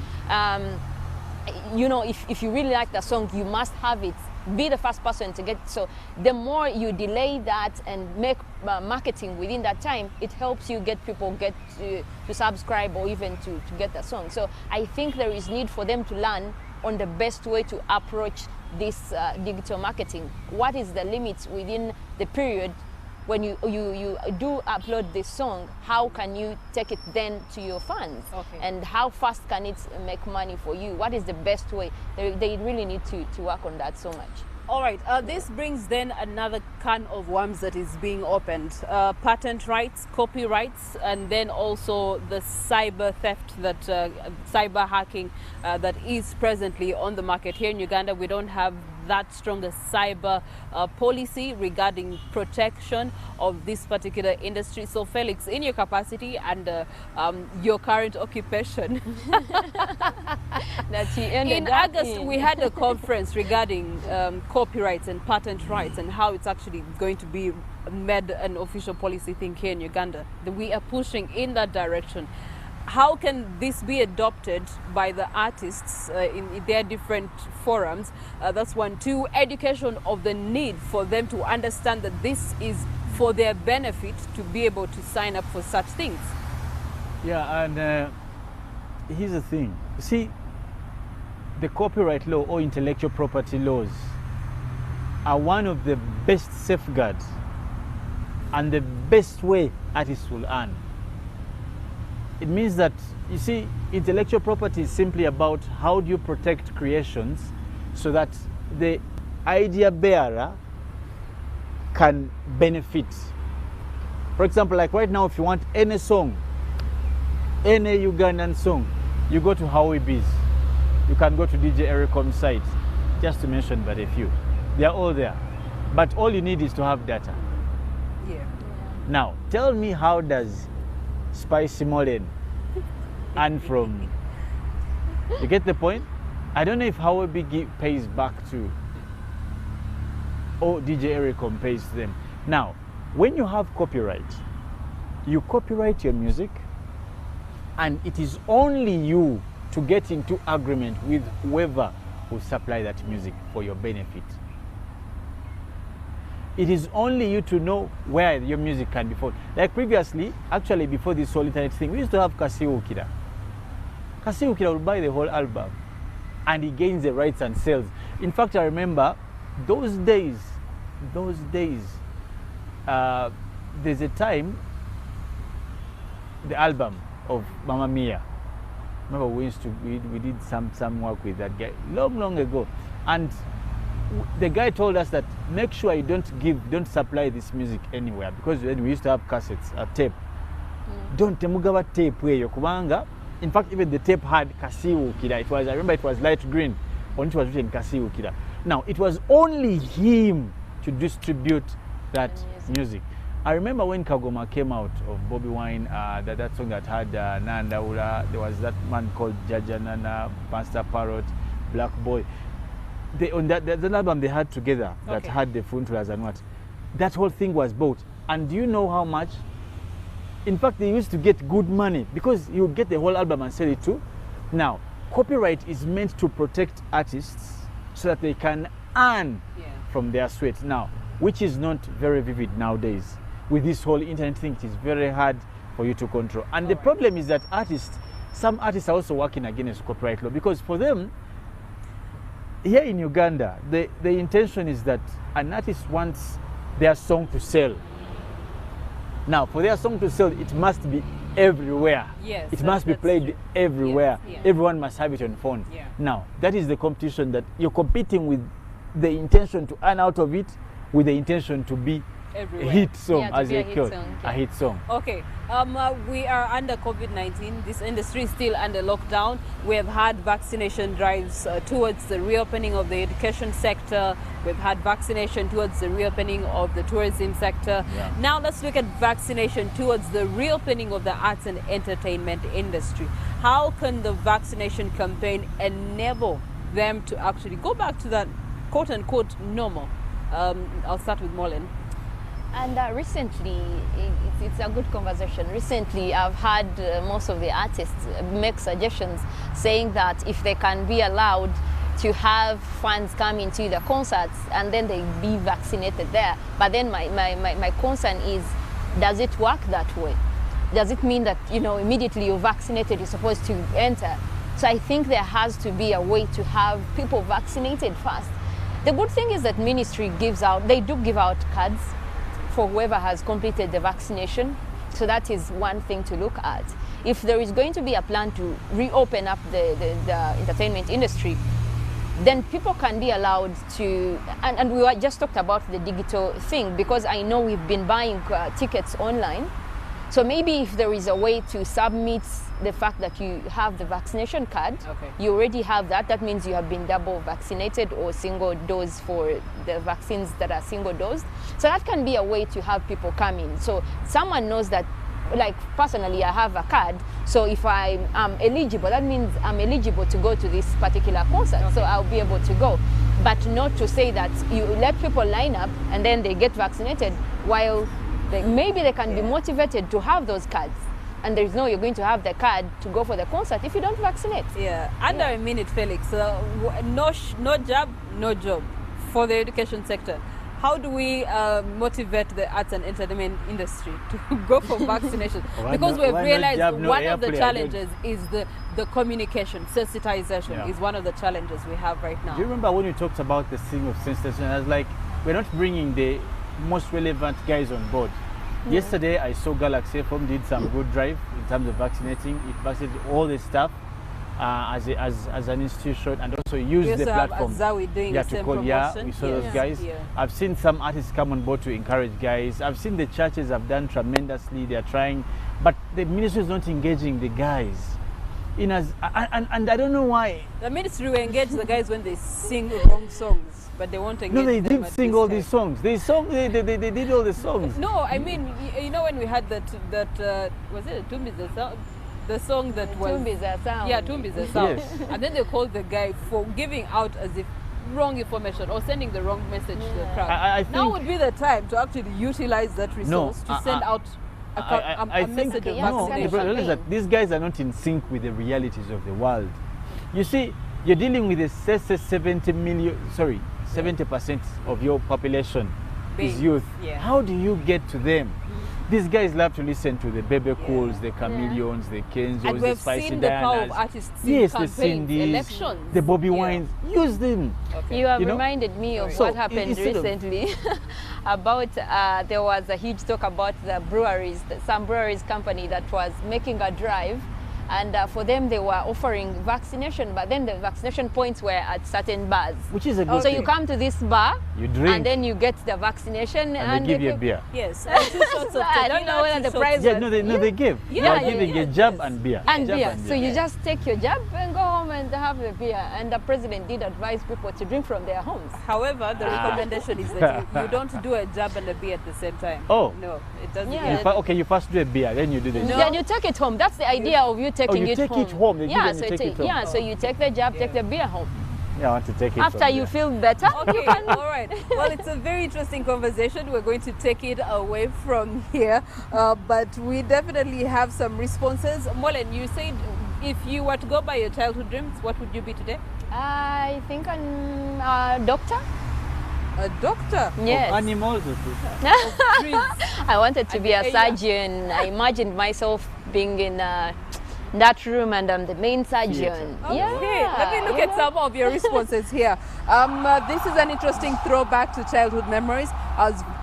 You know, if you really like the song, you must have it. Be the first person to get it. So the more you delay that and make marketing within that time, it helps you get people to subscribe or even to get the song. So I think there is need for them to learn on the best way to approach this digital marketing. What is the limits within the period when you do upload this song? How can you take it then to your fans? Okay. And how fast can it make money for you? What is the best way? They really need to work on that so much. All right, this brings then another can of worms that is being opened. Patent rights, copyrights, and then also the cyber theft, that cyber hacking that is presently on the market. Here in Uganda, we don't have that strong a cyber policy regarding protection of this particular industry. So Felix, in your capacity and your current occupation, That you ended in up August, in. we had a conference regarding copyrights and patent rights and how it's actually going to be made an official policy thing here in Uganda. We are pushing in that direction. How can this be adopted by the artists in their different forums? That's one. Two, education of the need for them to understand that this is for their benefit to be able to sign up for such things. Yeah, and here's the thing. You see, the copyright law or intellectual property laws are one of the best safeguards and the best way artists will earn. It means that, you see, intellectual property is simply about how do you protect creations so that the idea bearer can benefit. For example, like right now, if you want any song, any Ugandan song, You go to Howie Bees. You can go to DJ Ericom's site, just to mention but a few. They are all there. But all you need is to have data. Yeah. Now, tell me, how does Spicy Mullen earn from? You get the point? I don't know if Howie Bee pays back to, or DJ Ericom pays to them. Now, when you have copyright, you copyright your music, and it is only you to get into agreement with whoever will supply that music for your benefit. It is only you to know where your music can be found. Like previously, actually before this whole internet thing, we used to have Kasi Ukira. Kasi Ukira will buy the whole album and he gains the rights and sells. In fact, I remember those days, there's a time, the album of Mamma Mia. Remember we did some work with that guy long ago, and the guy told us that make sure you don't supply this music anywhere, because when we used to have cassettes, a tape. Don't temugaba tape weyo kubanga. In fact, even the tape had Kasi Ukira. I remember it was light green, on it was written Kasi Ukira. Now it was only him to distribute that music. I remember when Kagoma came out of Bobby Wine, that song that had Nanda Ula, there was that man called Jaja Nana, Pastor Parrot, Black Boy. On that album they had together that had the Funtulas and what. That whole thing was bought. And do you know how much? In fact, they used to get good money because you would get the whole album and sell it too. Now, copyright is meant to protect artists so that they can earn from their sweat. Now, which is not very vivid nowadays. With this whole internet thing, it is very hard for you to control. And the problem is that some artists are also working against copyright law, because for them, here in Uganda, the intention is that an artist wants their song to sell. Now, for their song to sell, it must be everywhere. Yes, it must be played true. everywhere. Yes, Everyone must have it on phone. Yeah. Now, that is the competition that you're competing with, the intention to earn out of it, with the intention to be Everywhere. a hit song, Yeah, to as be a they hit call it, song, a hit song. Okay, we are under COVID-19. This industry is still under lockdown. We have had vaccination drives towards the reopening of the education sector. We've had vaccination towards the reopening of the tourism sector. Yeah. Now let's look at vaccination towards the reopening of the arts and entertainment industry. How can the vaccination campaign enable them to actually go back to that quote-unquote normal? I'll start with Mullen. And recently, it's a good conversation. Recently, I've had most of the artists make suggestions saying that if they can be allowed to have fans come into the concerts and then they be vaccinated there. But then my concern is, does it work that way? Does it mean that, immediately you're vaccinated, you're supposed to enter? So I think there has to be a way to have people vaccinated first. The good thing is that ministry they do give out cards for whoever has completed the vaccination. So that is one thing to look at. If there is going to be a plan to reopen up the entertainment industry, then people can be allowed to, and we just talked about the digital thing, because I know we've been buying tickets online. So maybe if there is a way to submit the fact that you have the vaccination card, you already have that. That means you have been double vaccinated or single dose for the vaccines that are single dose. So that can be a way to have people come in. So someone knows that, like personally, I have a card. So if I am eligible, that means I'm eligible to go to this particular concert. So I'll be able to go. But not to say that you let people line up and then they get vaccinated while maybe they can be motivated to have those cards. And there's you're going to have the card to go for the concert if you don't vaccinate. Yeah, under a minute, Felix. No jab, no job for the education sector. How do we motivate the arts and entertainment industry to go for vaccination? Because we've realized one of the challenges is the communication, sensitization is one of the challenges we have right now. Do you remember when you talked about the thing of sensitization? I was like, we're not bringing the most relevant guys on board. Yesterday, I saw Galaxy FM did some good drive in terms of vaccinating. It vaccinated all the staff as an institution, and also used the platform. Doing the same we saw those guys. Yeah. I've seen some artists come on board to encourage guys. I've seen the churches have done tremendously. They're trying, but the ministry is not engaging the guys. in as and I don't know why. The ministry will engage the guys when they sing wrong songs, but they won't engage No, they them did at sing this all time. these songs. They did all the songs. No, I mean, you know when we had that was it Tumbi the sound, the song that was Tumbi the sound. Yeah, Tumbi the sound. Yes. And then they called the guy for giving out as if wrong information or sending the wrong message to the crowd. I Now think- would be the time to actually utilize that resource to send out a think message of no, the kind of vaccination. problem is campaign. that these guys are not in sync with the realities of the world. You see, you're dealing with a 70% of your population is Base, youth. yeah. How do you get to them? These guys love to listen to the Bebe Cools, the Chameleons, the Kenzos, And the we've Spicy seen the power of Dianas. artists in Yes, the campaigns, Cindy's, elections. the Bobby Yeah. Wines. Use them. Okay. You have You know? reminded me of So, what happened instead of- recently about there was a huge talk about the breweries, some breweries company that was making a drive, and for them they were offering vaccination, but then the vaccination points were at certain bars. Which is a good So thing. you come to this bar, You drink, and then you get the vaccination, and they give you a beer. Yes, and 2 shots of I don't know whether the price Yeah, no, they give. Yeah, They're giving yeah, a jab yes. and beer. And Jab beer. So you just take your jab and go home and have the beer. And the president did advise people to drink from their homes. However, the recommendation is that you don't do a jab and a beer at the same time. Oh. No, it doesn't. Yeah. You first do a beer, then you do the No. jab. Yeah, you take it home. That's the idea of you taking you it take home. it home. They give Yeah, and you so take it home. yeah, so you take the jab, take the beer home. Yeah, I want to take it After from you there. feel better, you Okay, can. all right. Well, it's a very interesting conversation. We're going to take it away from here, but we definitely have some responses. Molen, you said if you were to go by your childhood dreams, what would you be today? I think I'm a doctor. A doctor. Yes. Animals. Dreams. I wanted to be a Yeah. surgeon. I imagined myself being in that room and I'm the main surgeon. Okay, Yeah. let me look you at know? some of your responses here. This is an interesting throwback to childhood memories.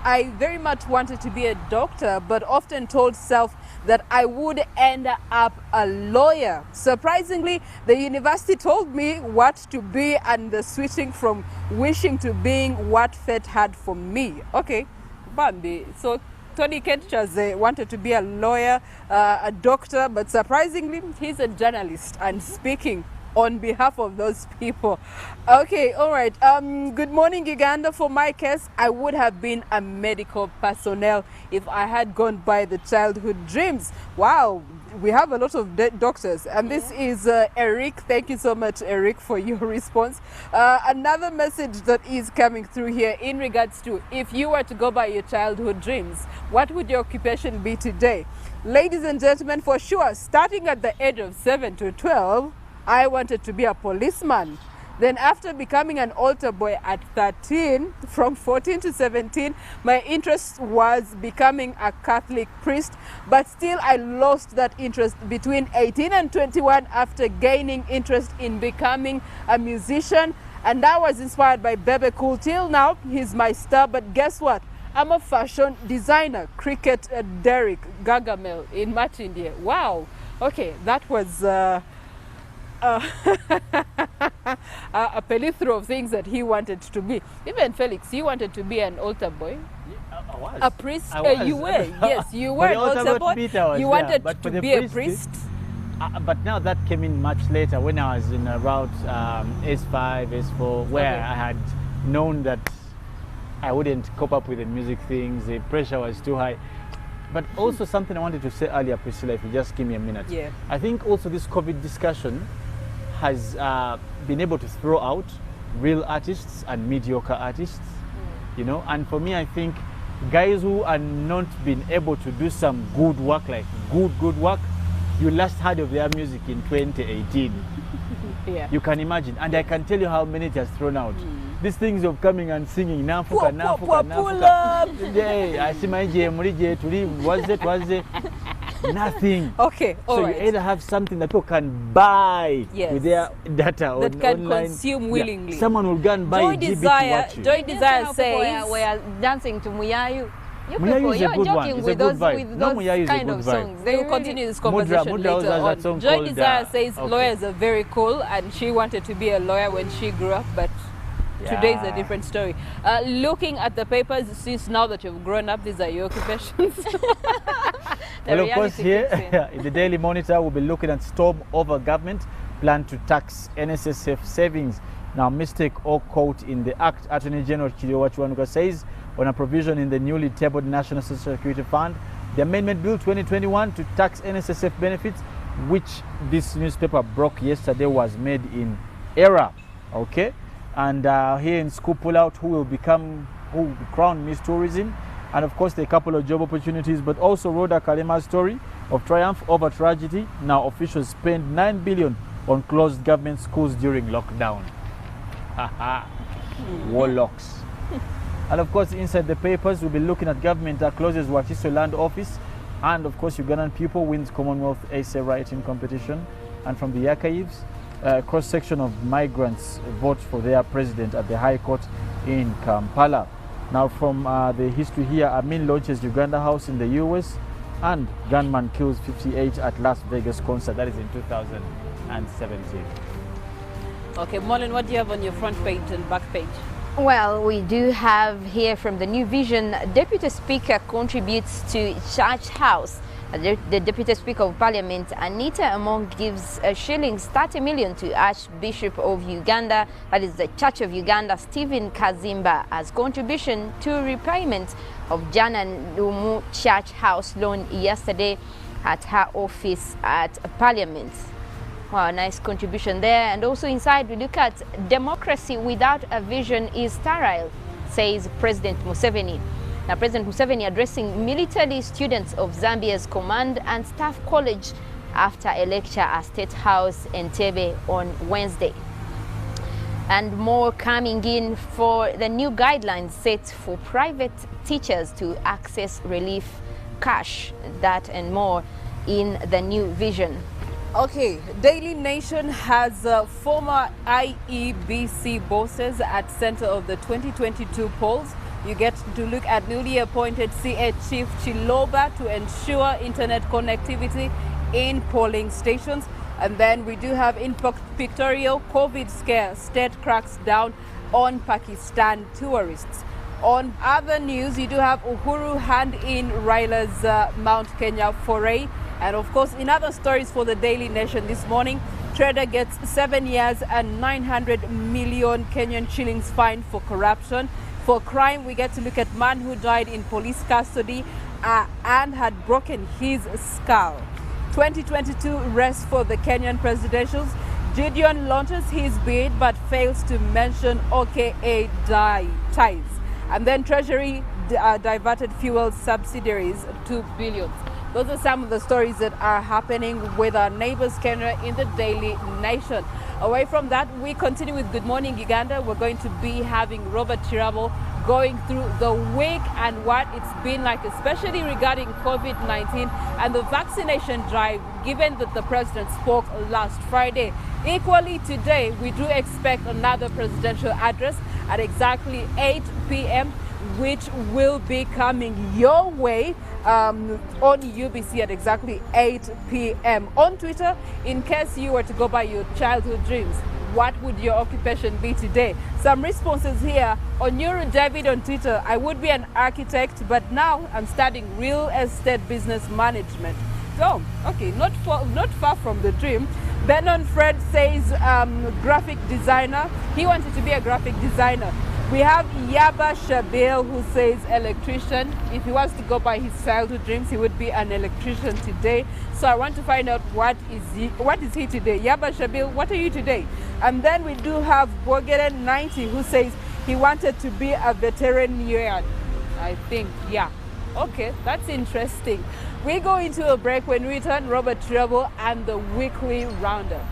I very much wanted to be a doctor, but often told self that I would end up a lawyer. Surprisingly, the university told me what to be, and the switching from wishing to being what fate had for me. Okay, Bambi. So Tony Kentchaze wanted to be a lawyer, a doctor, but surprisingly, he's a journalist and speaking on behalf of those people. Okay, all right. Good morning, Uganda. For my case, I would have been a medical personnel if I had gone by the childhood dreams. Wow. We have a lot of doctors, and this is Eric. Thank you so much, Eric, for your response. Another message that is coming through here in regards to if you were to go by your childhood dreams, what would your occupation be today? Ladies and gentlemen, for sure, starting at the age of 7 to 12, I wanted to be a policeman. Then after becoming an altar boy at 13, from 14 to 17, my interest was becoming a Catholic priest, but still I lost that interest between 18 and 21 after gaining interest in becoming a musician. And I was inspired by Bebe Cool. Till now, he's my star, but guess what? I'm a fashion designer, Cricket Derek Gargamel in Machindia. Wow. Okay, that was a plethora of things that he wanted to be. Even Felix, you wanted to be an altar boy, I was. a priest. I was. You were, yes, you For were the an altar altar boy boy. bit, I was You there, wanted but for to the be a priest, priest. But now that came in much later when I was in around S5, S4, where Okay. I had known that I wouldn't cope up with the music things, the pressure was too high. But also something I wanted to say earlier, Priscilla, if you just give me a minute. Yeah. I think also this COVID discussion has been able to throw out real artists and mediocre artists, you know. And for me, I think guys who are not been able to do some good work, like good work, you last heard of their music in 2018. Yeah. You can imagine, and I can tell you how many it has thrown out. These things of coming and singing nafuka Pull up. yeah, I see my was it nothing. Okay, all So right. you either have something that people can buy Yes. with their data That on, can online. consume Yeah. willingly. Someone will go and buy Joy a GB to Desire, watch you. Joy Desire Yes, says, we're dancing to Muyayu. You Muyayu people, is a you're good one. joking It's a with good those, vibe. with No, those Muyayu is a kind good of vibe. songs. they will continue this conversation Mudra also later has on. that song Joy called, Desire says okay. lawyers are very cool, and she wanted to be a lawyer when she grew up, but today is a Yeah. different story. Looking at the papers, since now that you've grown up, these are your occupations. The Well, of course, reality kicks here in the Daily Monitor, we'll be looking at storm over government plan to tax NSSF savings. Now, mistake or quote in the Act, Attorney General Chiriwa Chiwanuka says on a provision in the newly tabled National Social Security Fund, the Amendment Bill 2021 to tax NSSF benefits, which this newspaper broke yesterday, was made in error. Okay, and here in School Pullout, who will crown Miss Tourism, and of course, there are a couple of job opportunities, but also Rhoda Kalema's story of triumph over tragedy. Now, officials spend 9 billion on closed government schools during lockdown. Warlocks. And of course, inside the papers, we'll be looking at government that closes Wachiso Land Office, and of course, Ugandan pupil wins Commonwealth essay writing competition. And from the archives, cross-section of migrants vote for their president at the High Court in Kampala. Now, from the history here, Amin launches Uganda House in the US, and gunman kills 58 at Las Vegas concert. That is in 2017. Okay, Molin, what do you have on your front page and back page? Well, we do have here from the New Vision, Deputy Speaker contributes to Church House. The Deputy Speaker of Parliament, Anita Among, gives shillings 30 million to Archbishop of Uganda, that is the Church of Uganda, Stephen Kazimba, as contribution to repayment of Jana Lumu Church House loan yesterday at her office at Parliament. Wow, nice contribution there. And also inside, we look at democracy without a vision is sterile, says President Museveni. Now, President Museveni addressing military students of Zambia's Command and Staff College after a lecture at State House Entebbe on Wednesday. And more coming in for the new guidelines set for private teachers to access relief cash. That and more in the New Vision. Okay, Daily Nation has former IEBC bosses at center of the 2022 polls. You get to look at newly appointed CA Chief Chiloba to ensure internet connectivity in polling stations. And then we do have in pictorial COVID scare, state cracks down on Pakistan tourists. On other news, you do have Uhuru hand in Raila's Mount Kenya foray. And of course, in other stories for the Daily Nation this morning, trader gets 7 years and 900 million Kenyan shillings fine for corruption. For crime, we get to look at man who died in police custody and had broken his skull. 2022 race for the Kenyan presidentials. Gideon launches his bid but fails to mention OKA ties. And then Treasury diverted fuel subsidiaries to billions. Those are some of the stories that are happening with our neighbors Kenya in the Daily Nation. Away from that, we continue with Good Morning Uganda. We're going to be having Robert Chirabo going through the week and what it's been like, especially regarding COVID-19 and the vaccination drive, given that the president spoke last Friday. Equally today, we do expect another presidential address at exactly 8 p.m., which will be coming your way on UBC at exactly 8 p.m. On Twitter, in case you were to go by your childhood dreams, what would your occupation be today? Some responses here. On Nuru David on Twitter, I would be an architect, but now I'm studying real estate business management. So, okay, not far from the dream. Benon Fred says graphic designer. He wanted to be a graphic designer. We have Yaba Shabil who says electrician. If he was to go by his childhood dreams, he would be an electrician today. So I want to find out what is he today. Yaba Shabil, what are you today? And then we do have Bogeren 90 who says he wanted to be a veterinarian. I think, yeah. Okay, that's interesting. We go into a break. When we return, Robert Trouble and the weekly roundup.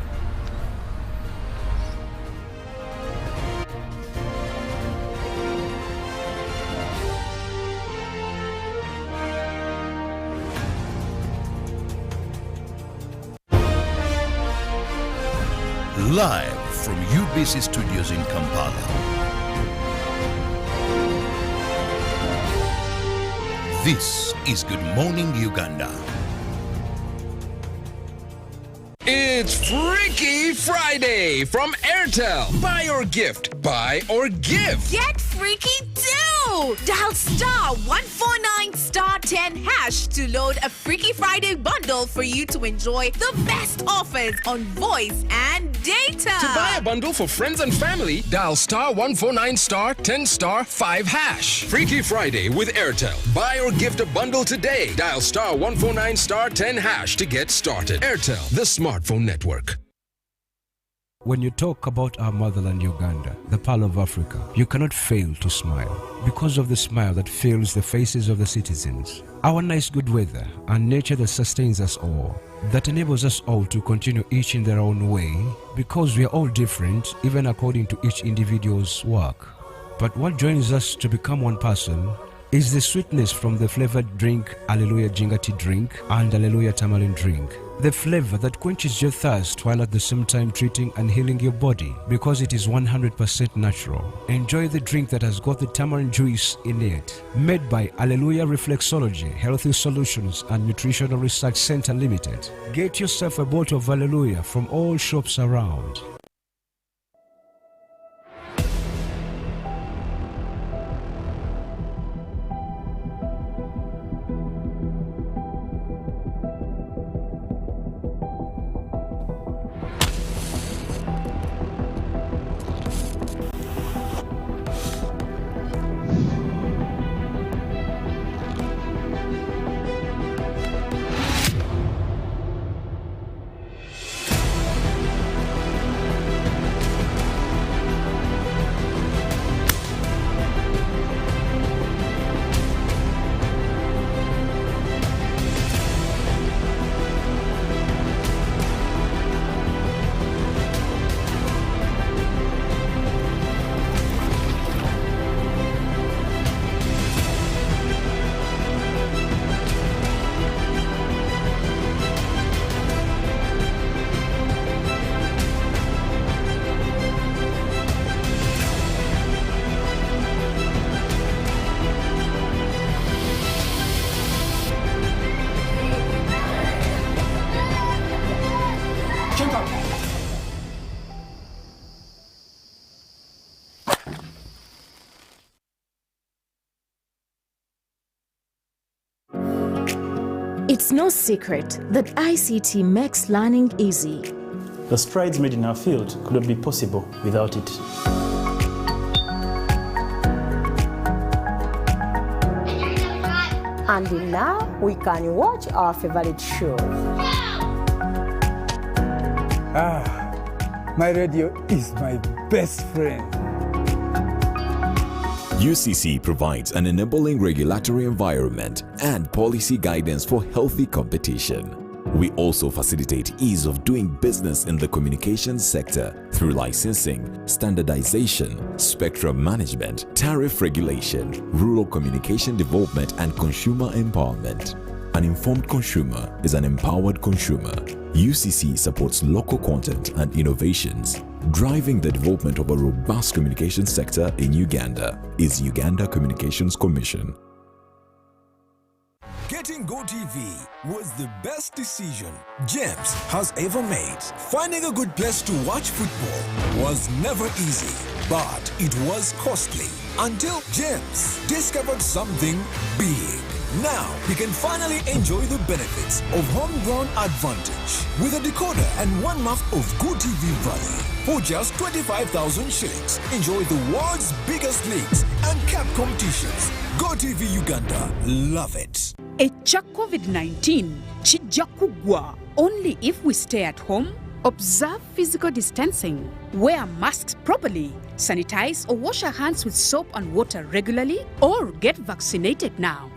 Live from UBC Studios in Kampala. This is Good Morning Uganda. It's Freaky Friday from Airtel. Buy or gift. Buy or give. Get freaky too! go! Dial star 149 star 10 hash to load a Freaky Friday bundle for you to enjoy the best offers on voice and data. To buy a bundle for friends and family, dial star 149 star 10 star 5 hash. Freaky Friday with Airtel. Buy or gift a bundle today. Dial star 149 star 10 hash to get started. Airtel, the smartphone network. When you talk about our motherland Uganda, the Pearl of Africa, you cannot fail to smile because of the smile that fills the faces of the citizens. Our nice good weather and nature that sustains us all, that enables us all to continue each in their own way because we are all different even according to each individual's work. But what joins us to become one person is the sweetness from the flavored drink Alleluia Jingati drink and Alleluia Tamarind drink. The flavor that quenches your thirst while at the same time treating and healing your body because it is 100% natural. Enjoy the drink that has got the tamarind juice in it. Made by Alleluia Reflexology, Healthy Solutions and Nutritional Research Center Limited. Get yourself a bottle of Alleluia from all shops around. It's no secret that ICT makes learning easy. The strides made in our field could not be possible without it. And now we can watch our favorite shows. My radio is my best friend. UCC provides an enabling regulatory environment and policy guidance for healthy competition. We also facilitate ease of doing business in the communications sector through licensing, standardization, spectrum management, tariff regulation, rural communication development, and consumer empowerment. An informed consumer is an empowered consumer. UCC supports local content and innovations. Driving the development of a robust communication sector in Uganda is Uganda Communications Commission. Getting GoTV was the best decision James has ever made. Finding a good place to watch football was never easy, but it was costly until James discovered something big. Now he can finally enjoy the benefits of homegrown advantage with a decoder and 1 month of GoTV Valley. For just 25,000 shillings, enjoy the world's biggest leagues and cup competitions. GoTV Uganda, love it. Echa COVID-19 kijja kugwa only if we stay at home, observe physical distancing, wear masks properly, sanitize or wash our hands with soap and water regularly, or get vaccinated now.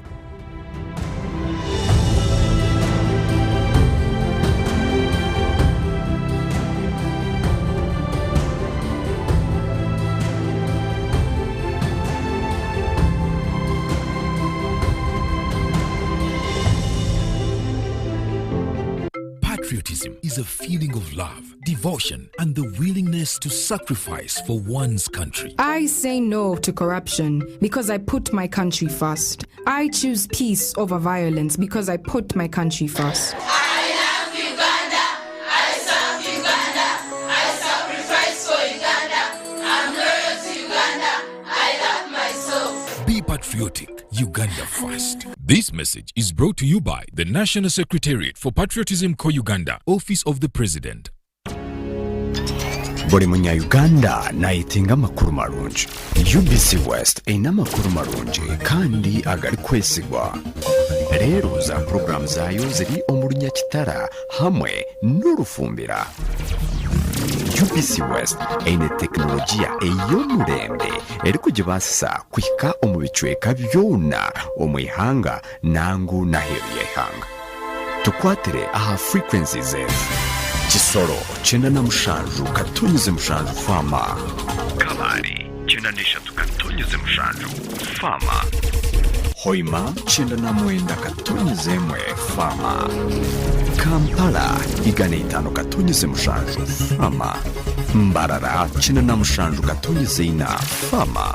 Patriotism is a feeling of love, devotion, and the willingness to sacrifice for one's country. I say no to corruption because I put my country first. I choose peace over violence because I put my country first. I love Uganda. I serve Uganda. I sacrifice for Uganda. I'm loyal to Uganda. I love myself. Be patriotic, Uganda first. This message is brought to you by the National Secretariat for Patriotism Co Uganda, Office of the President. Buli munya-Uganda nayitinga amakuru marungi. UBC West eyina amakuru marungi kandi agali kwesigwa. Leero za program zaayo ziri omu Lunyakitara hamwe n'Olufumbira. UBC West eyina tekinologiya ey'omulembe eri kugibaasisa kuhika omu bicweka byona omu ihanga nangu n'aheeru y'eihanga. Tukwatire aha frequencies ezi: Kisoro 97.7 Fama, Kalari 93.7 Fama, Hoima 99.1 Fama, Kampala 105.7 Fama, Mbarara 97.4 Fama,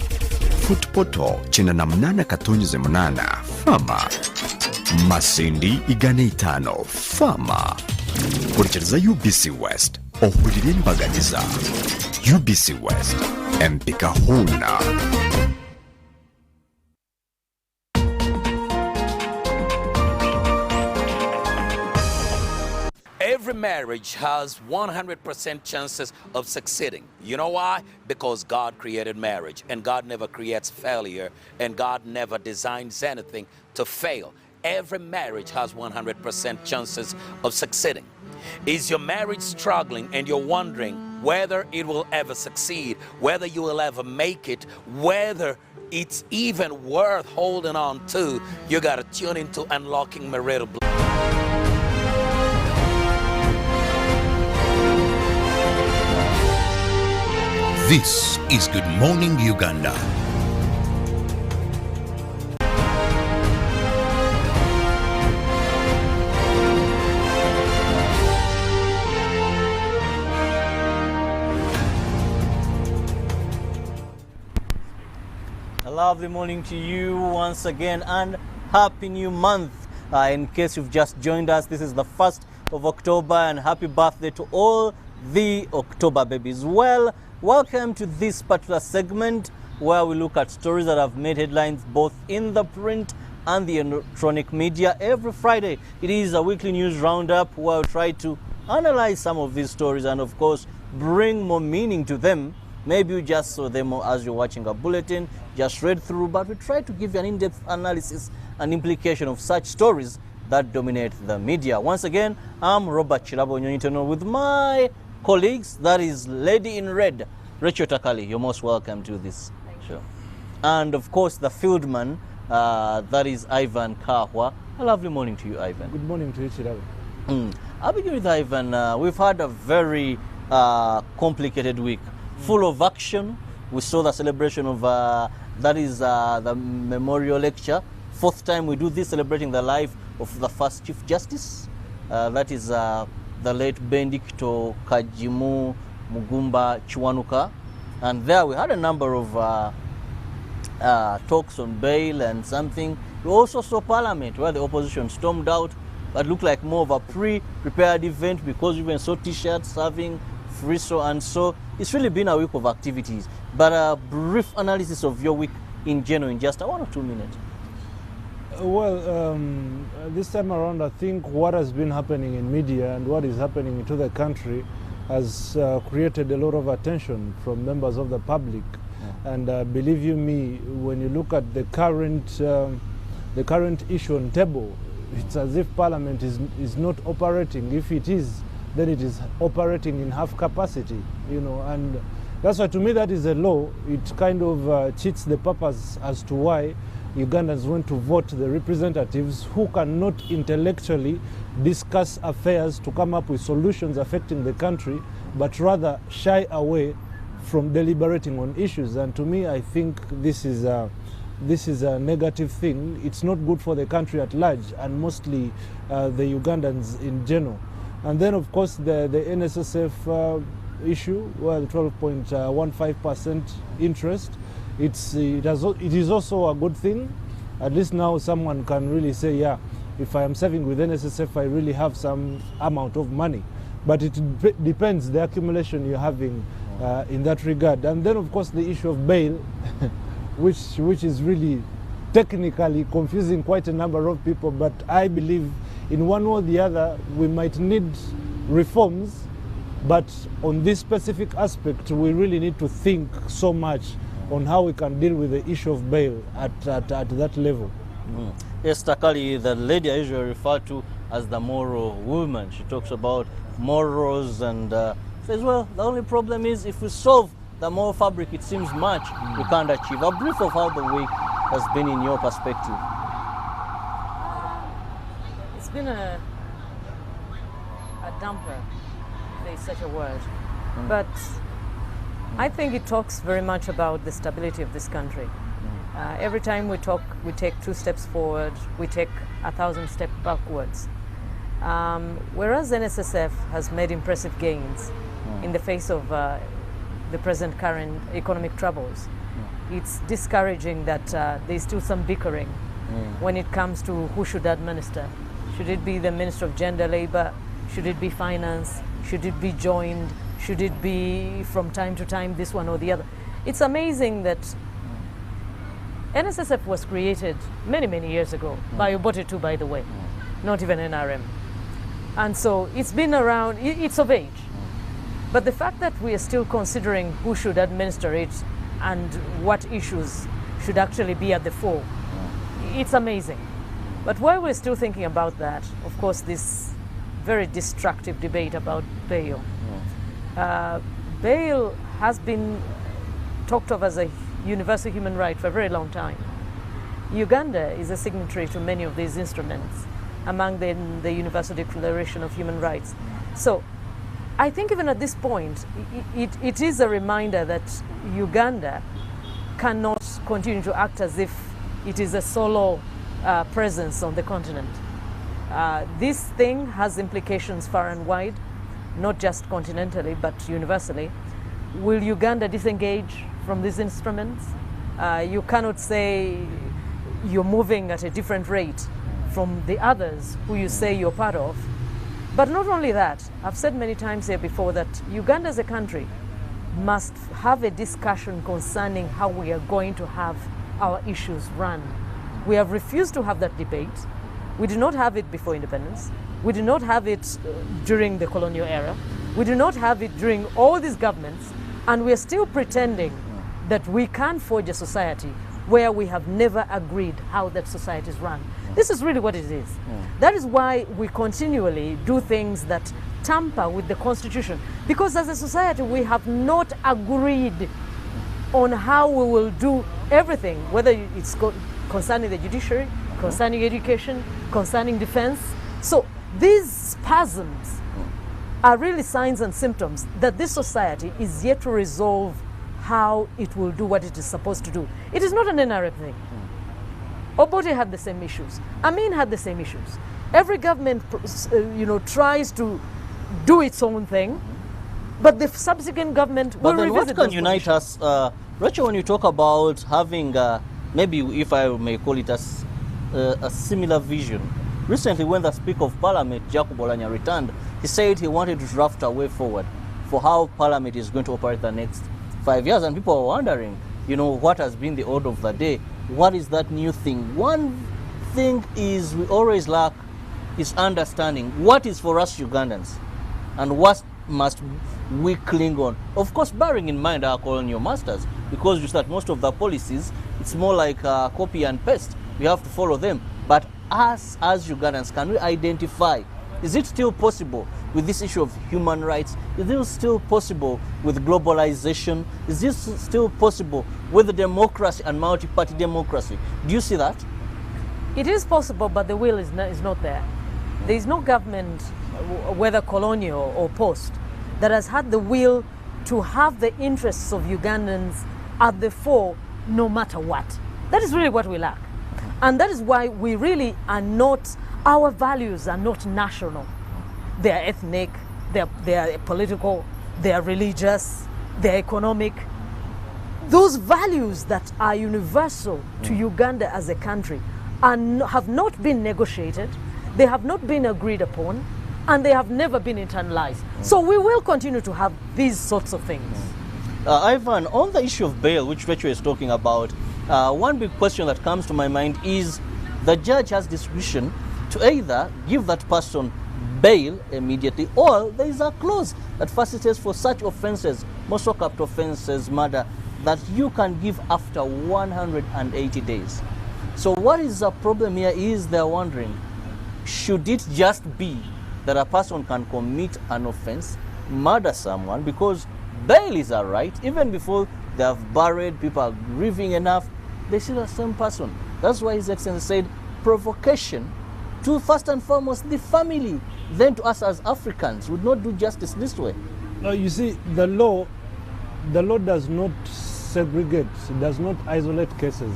Footpoto 98.8 Fama, Masindi 5 Fama. Kurikiriza UBC West ohurire embaganiza. UBC West empika huna. Every marriage has 100% chances of succeeding. You know why? Because God created marriage, and God never creates failure, and God never designs anything to fail. Every marriage has 100% chances of succeeding. Is your marriage struggling and you're wondering whether it will ever succeed, whether you will ever make it, whether it's even worth holding on to? You got to tune into Unlocking Marital Bliss. This is Good Morning Uganda. Lovely morning to you once again, and happy new month. In case you've just joined us, this is the 1st of October, and happy birthday to all the October babies. Well, welcome to this particular segment where we look at stories that have made headlines both in the print and the electronic media. Every Friday it is a weekly news roundup where we try to analyze some of these stories and of course bring more meaning to them. Maybe you just saw them as you're watching a bulletin, just read through, but we try to give you an in-depth analysis and implication of such stories that dominate the media. Once again, I'm Robert Chirabo Nyonitono with my colleagues, that is Lady in Red, Rachel Takali. You're most welcome to this show. And of course, the fieldman, that is Ivan Kahwa. A lovely morning to you, Ivan. Good morning to you, Chirabo. I'll begin with Ivan. We've had a very complicated week, full of action. We saw the celebration of, that is the memorial lecture. 4th time we do this, celebrating the life of the first Chief Justice. That is the late Benedicto Kajimu Mugumba Chiwanuka. And there we had a number of talks on bail and something. We also saw Parliament where the opposition stormed out, but looked like more of a pre-prepared event because we even saw T-shirts serving free so and so. It's really been a week of activities. But a brief analysis of your week in general in just 1 or 2 minutes. Well, this time around, I think what has been happening in media and what is happening to the country has created a lot of attention from members of the public. Yeah. And believe you me, when you look at the current issue on table, it's as if Parliament is not operating. If it is, then it is operating in half capacity, you know, and that's why to me that is a law. It kind of cheats the purpose as to why Ugandans want to vote the representatives who cannot intellectually discuss affairs to come up with solutions affecting the country, but rather shy away from deliberating on issues. And to me, I think this is a negative thing. It's not good for the country at large, and mostly the Ugandans in general. And then, of course, the NSSF issue, well, 12.15% interest. It is also a good thing. At least now someone can really say, yeah, if I am saving with NSSF, I really have some amount of money. But it depends the accumulation you're having in that regard. And then, of course, the issue of bail, which is really technically confusing quite a number of people, but I believe in one or the other we might need reforms, but on this specific aspect we really need to think so much on how we can deal with the issue of bail at that level. Yes, Takali, the lady I usually refer to as the moral woman. She talks about morals and says, well, the only problem is if we solve the moral fabric, it seems much we can't achieve. A brief of how the week has been in your perspective. It's been a dumper, if there's such a word. But I think it talks very much about the stability of this country. Every time we talk, we take 2 steps forward, we take 1,000 steps backwards. Whereas NSSF has made impressive gains in the face of the present current economic troubles, it's discouraging that there's still some bickering when it comes to who should administer. Should it be the Minister of Gender, Labour? Should it be Finance? Should it be joined? Should it be from time to time this one or the other? It's amazing that NSSF was created many, many years ago by Obote too, by the way, not even NRM. And so it's been around, it's of age. But the fact that we are still considering who should administer it and what issues should actually be at the fore, it's amazing. But while we're still thinking about that, of course, this very destructive debate about bail. Bail has been talked of as a universal human right for a very long time. Uganda is a signatory to many of these instruments, among them the Universal Declaration of Human Rights. So I think even at this point, it is a reminder that Uganda cannot continue to act as if it is a solo presence on the continent. This thing has implications far and wide, not just continentally, but universally. Will Uganda disengage from these instruments? You cannot say you're moving at a different rate from the others who you say you're part of. But not only that, I've said many times here before that Uganda as a country must have a discussion concerning how we are going to have our issues run. We have refused to have that debate. We did not have it before independence. We did not have it during the colonial era. We did not have it during all these governments. And we are still pretending that we can forge a society where we have never agreed how that society is run. This is really what it is. That is why we continually do things that tamper with the Constitution. Because as a society, we have not agreed on how we will do everything, whether it's concerning the judiciary, concerning education, concerning defense. So these spasms are really signs and symptoms that this society is yet to resolve how it will do what it is supposed to do. It is not an NRM thing. Obote had the same issues. Amin had the same issues. Every government, tries to do its own thing, but the subsequent government will revisit those. But then what can unite us, Rachel, when you talk about having, maybe if I may call it a similar vision? Recently, when the Speaker of Parliament, Jacob Oulanyah, returned, he said he wanted to draft a way forward for how Parliament is going to operate the next 5 years, and people are wondering, what has been the order of the day? What is that new thing? One thing is we always lack is understanding what is for us Ugandans and what must we cling on. Of course, bearing in mind our colonial masters, because you start most of the policies, it's more like copy and paste. We have to follow them. But us as Ugandans, can we identify, is it still possible with this issue of human rights? Is it still possible with globalization? Is this still possible with the democracy and multi-party democracy? Do you see that? It is possible, but the will is not there. There is no government, whether colonial or post, that has had the will to have the interests of Ugandans at the fore no matter what. That is really what we lack. And that is why we really are not, our values are not national. They are ethnic, they are political, they are religious, they are economic. Those values that are universal to Uganda as a country have not been negotiated, they have not been agreed upon, and they have never been internalized. So we will continue to have these sorts of things. Ivan, on the issue of bail, which Rachel is talking about, one big question that comes to my mind is the judge has discretion to either give that person bail immediately, or there is a clause that facilitates for such offenses, most capital offenses, murder, that you can give after 180 days. So what is the problem here is they're wondering, should it just be that a person can commit an offense, murder someone, because bail is a right, even before they have buried, people are grieving enough, they see the same person. That's why His Excellency said provocation to first and foremost the family, then to us as Africans, would not do justice this way. No, you see, the law does not segregate, it does not isolate cases.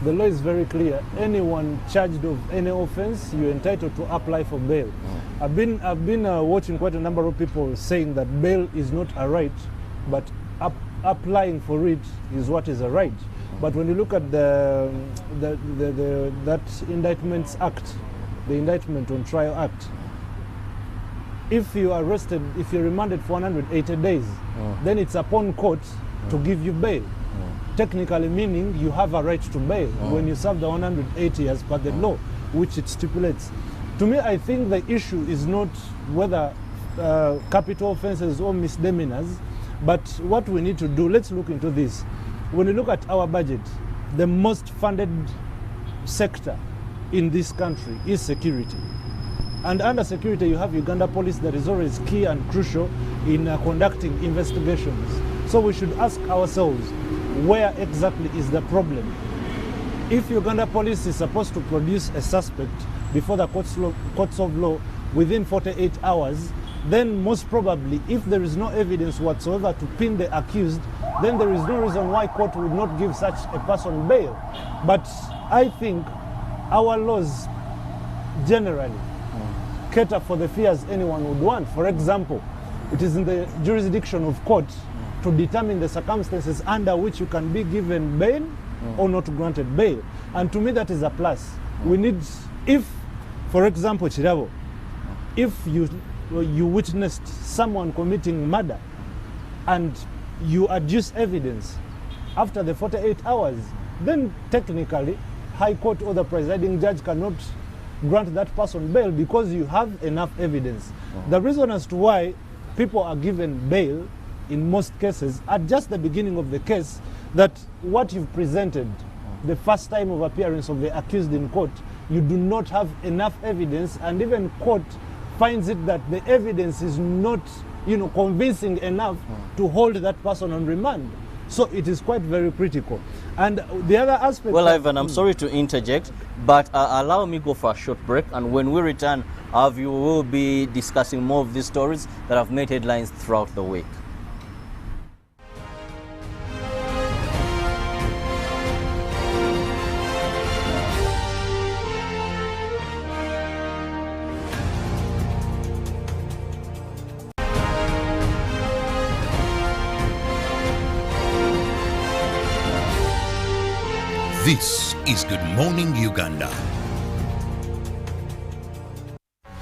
The law is very clear. Anyone charged of any offense, you're entitled to apply for bail. I've been watching quite a number of people saying that bail is not a right, but applying for it is what is a right. But when you look at that Indictments Act, the Indictment on Trial Act, if you are arrested, if you're remanded for 180 days, then it's upon court to give you bail. Technically meaning you have a right to bail when you serve the 180 as per the law, which it stipulates. To me, I think the issue is not whether capital offenses or misdemeanors, but what we need to do, let's look into this. When you look at our budget, the most funded sector in this country is security. And under security, you have Uganda Police that is always key and crucial in conducting investigations. So we should ask ourselves, where exactly is the problem? If Uganda Police is supposed to produce a suspect before the courts of law within 48 hours, then most probably, if there is no evidence whatsoever to pin the accused, then there is no reason why court would not give such a person bail. But I think our laws generally cater for the fears anyone would want. For example, it is in the jurisdiction of court to determine the circumstances under which you can be given bail or not granted bail. And to me, that is a plus. We need, if, for example, Chirabo, if you witnessed someone committing murder and you adduce evidence after the 48 hours, then technically, High Court or the presiding judge cannot grant that person bail because you have enough evidence. The reason as to why people are given bail in most cases at just the beginning of the case, that what you've presented the first time of appearance of the accused in court, you do not have enough evidence, and even court finds it that the evidence is not, convincing enough to hold that person on remand. So it is quite very critical. And the other aspect... Well, Ivan, I'm sorry to interject, but allow me go for a short break, and when we return, our view will be discussing more of these stories that have made headlines throughout the week. This is Good Morning Uganda.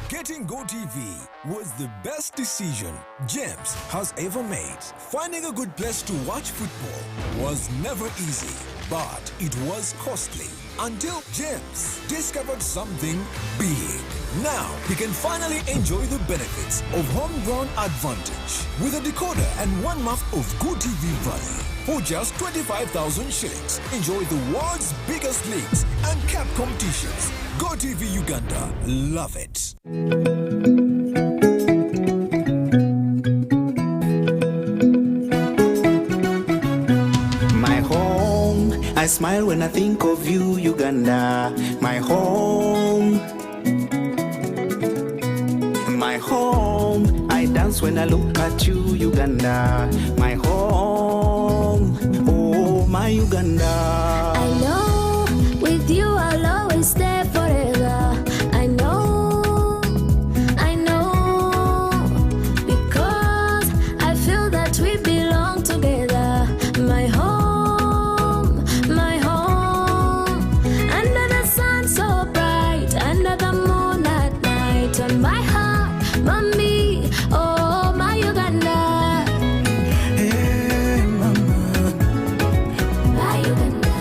Getting GoTV was the best decision James has ever made. Finding a good place to watch football was never easy, but it was costly. Until James discovered something big. Now he can finally enjoy the benefits of homegrown advantage with a decoder and 1 month of GoTV Valley. For just 25,000 shillings, enjoy the world's biggest leagues and cap competitions. GoTV Uganda, love it. My home, I smile when I think of you, Uganda. My home. My home, I dance when I look at you, Uganda. My home, oh my Uganda. I know with you I'll always stay forever. I know, because I feel that we belong together. My home, under the sun so bright, under the moon at night, on my heart, mommy, oh my Uganda. Hey, mama. My Uganda.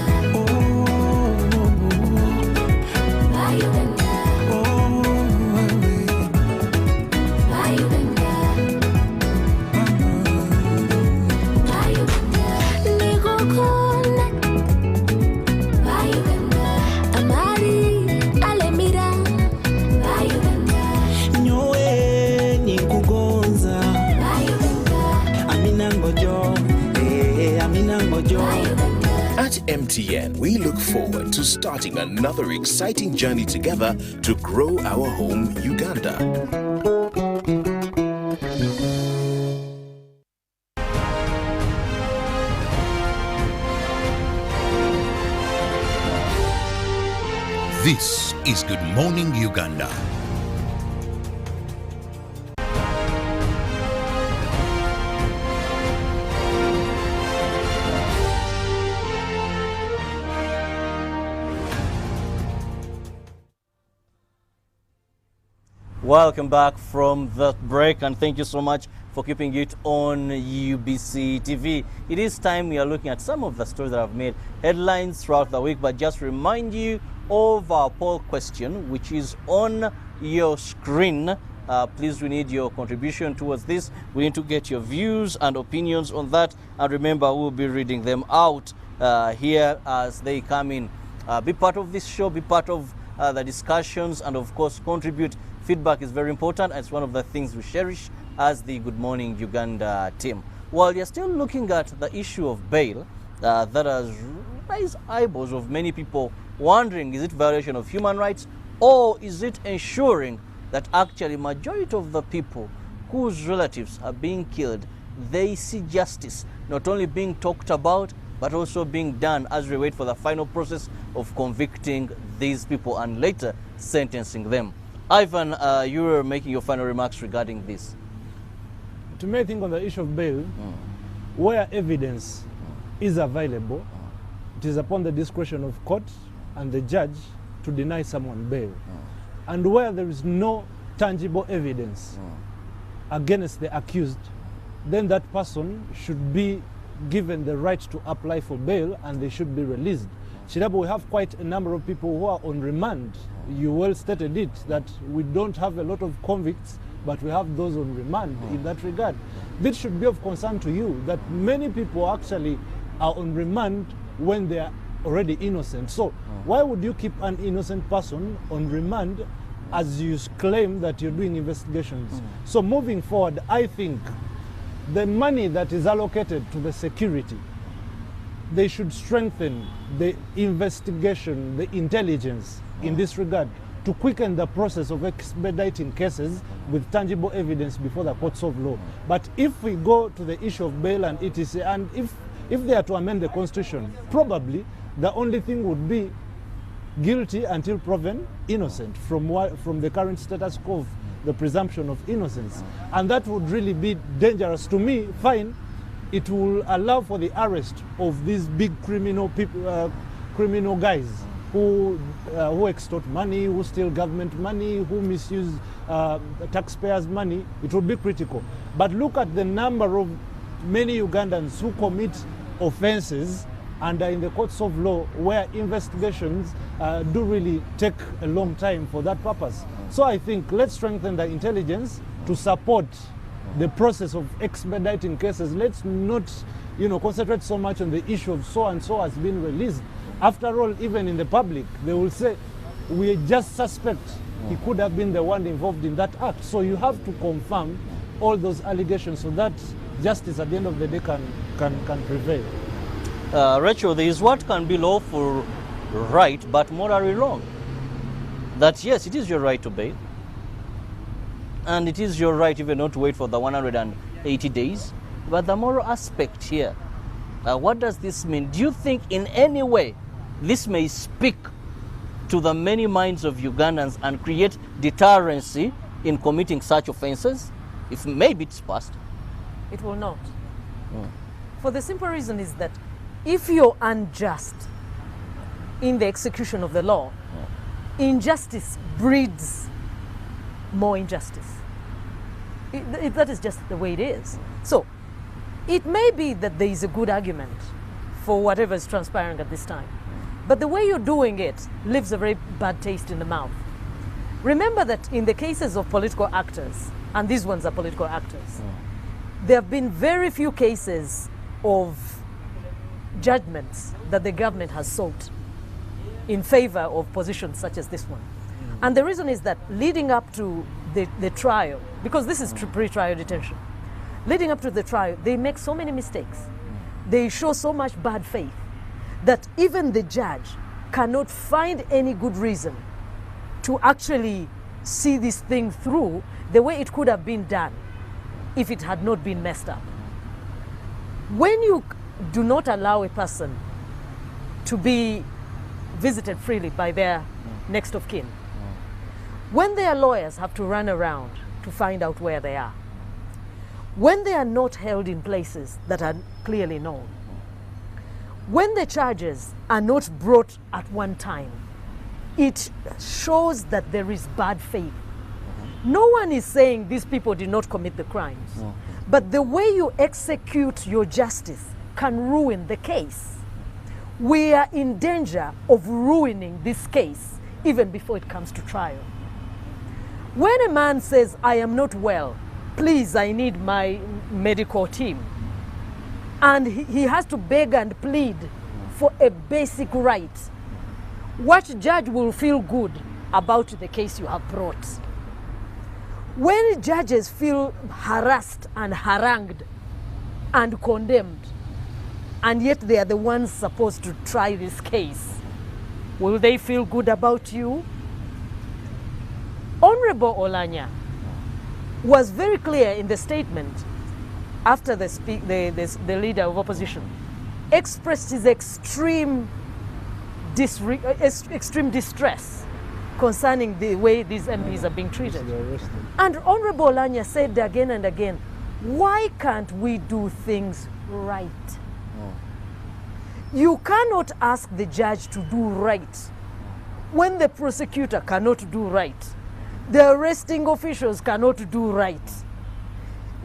MTN, we look forward to starting another exciting journey together to grow our home, Uganda. This is Good Morning Uganda. Welcome back from the break, and thank you so much for keeping it on UBC TV. It is time we are looking at some of the stories that have made headlines throughout the week, but just remind you of our poll question, which is on your screen. Please, we need your contribution towards this. We need to get your views and opinions on that, and remember, we'll be reading them out here as they come in. Be part of this show, be part of the discussions, and of course contribute. Feedback is very important, and it's one of the things we cherish as the Good Morning Uganda team. While you're still looking at the issue of bail, that has raised eyeballs of many people wondering, is it violation of human rights, or is it ensuring that actually majority of the people whose relatives are being killed, they see justice not only being talked about, but also being done as we wait for the final process of convicting these people and later sentencing them. Ivan, you were making your final remarks regarding this. To me, I think on the issue of bail, where evidence is available, it is upon the discretion of court and the judge to deny someone bail. And where there is no tangible evidence against the accused, then that person should be given the right to apply for bail and they should be released. Shirabo, we have quite a number of people who are on remand. You well stated it, that we don't have a lot of convicts, but we have those on remand in that regard. This should be of concern to you, that many people actually are on remand when they are already innocent. So why would you keep an innocent person on remand as you claim that you're doing investigations? So moving forward, I think the money that is allocated to the security, they should strengthen the investigation, the intelligence in this regard, to quicken the process of expediting cases with tangible evidence before the courts of law. But if we go to the issue of bail and etc., and if they are to amend the constitution, probably the only thing would be guilty until proven innocent from the current status quo of the presumption of innocence. And that would really be dangerous to me. Fine, it will allow for the arrest of these big criminal people, criminal guys who extort money, who steal government money, who misuse taxpayers' money. It would be critical. But look at the number of many Ugandans who commit offenses and are in the courts of law, where investigations do really take a long time for that purpose. So I think let's strengthen the intelligence to support the process of expediting cases. Let's not, concentrate so much on the issue of so and so has been released. After all, even in the public, they will say, we just suspect he could have been the one involved in that act. So you have to confirm all those allegations so that justice at the end of the day can prevail. Rachel, there is what can be lawful right, but morally wrong. That yes, it is your right to bail, and it is your right even not to wait for the 180 days. But the moral aspect here, what does this mean? Do you think in any way this may speak to the many minds of Ugandans and create deterrency in committing such offenses? If maybe it's passed. It will not. For the simple reason is that if you're unjust in the execution of the law, injustice breeds more injustice. That is just the way it is. So it may be that there is a good argument for whatever is transpiring at this time, but the way you're doing it leaves a very bad taste in the mouth. Remember that in the cases of political actors, and these ones are political actors, there have been very few cases of judgments that the government has sought in favor of positions such as this one. And the reason is that leading up to the trial, because this is pre-trial detention, leading up to the trial, they make so many mistakes. They show so much bad faith. that even the judge cannot find any good reason to actually see this thing through the way it could have been done if it had not been messed up. When you do not allow a person to be visited freely by their next of kin, when their lawyers have to run around to find out where they are, when they are not held in places that are clearly known, when the charges are not brought at one time, it shows that there is bad faith. No one is saying these people did not commit the crimes, but the way you execute your justice can ruin the case. We are in danger of ruining this case even before it comes to trial. When a man says, I am not well, please, I need my medical team, and he has to beg and plead for a basic right, what judge will feel good about the case you have brought? When judges feel harassed and harangued and condemned, and yet they are the ones supposed to try this case, will they feel good about you? Honorable Olanya was very clear in the statement after the leader of opposition expressed his extreme distress concerning the way these MPs are being treated. And Honorable Olanya said again and again, why can't we do things right? You cannot ask the judge to do right when the prosecutor cannot do right. The arresting officials cannot do right.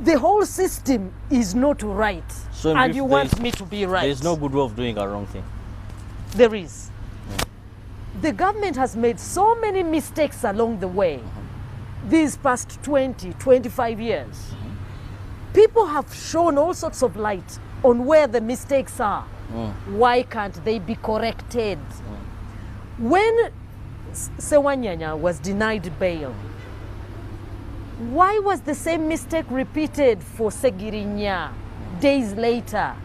The whole system is not right. So and you want me to be right. There is no good way of doing a wrong thing. There is. The government has made so many mistakes along the way. These past 20, 25 years. People have shown all sorts of light on where the mistakes are. Why can't they be corrected? When Sewanyanya was denied bail, why was the same mistake repeated for Segirinya days later?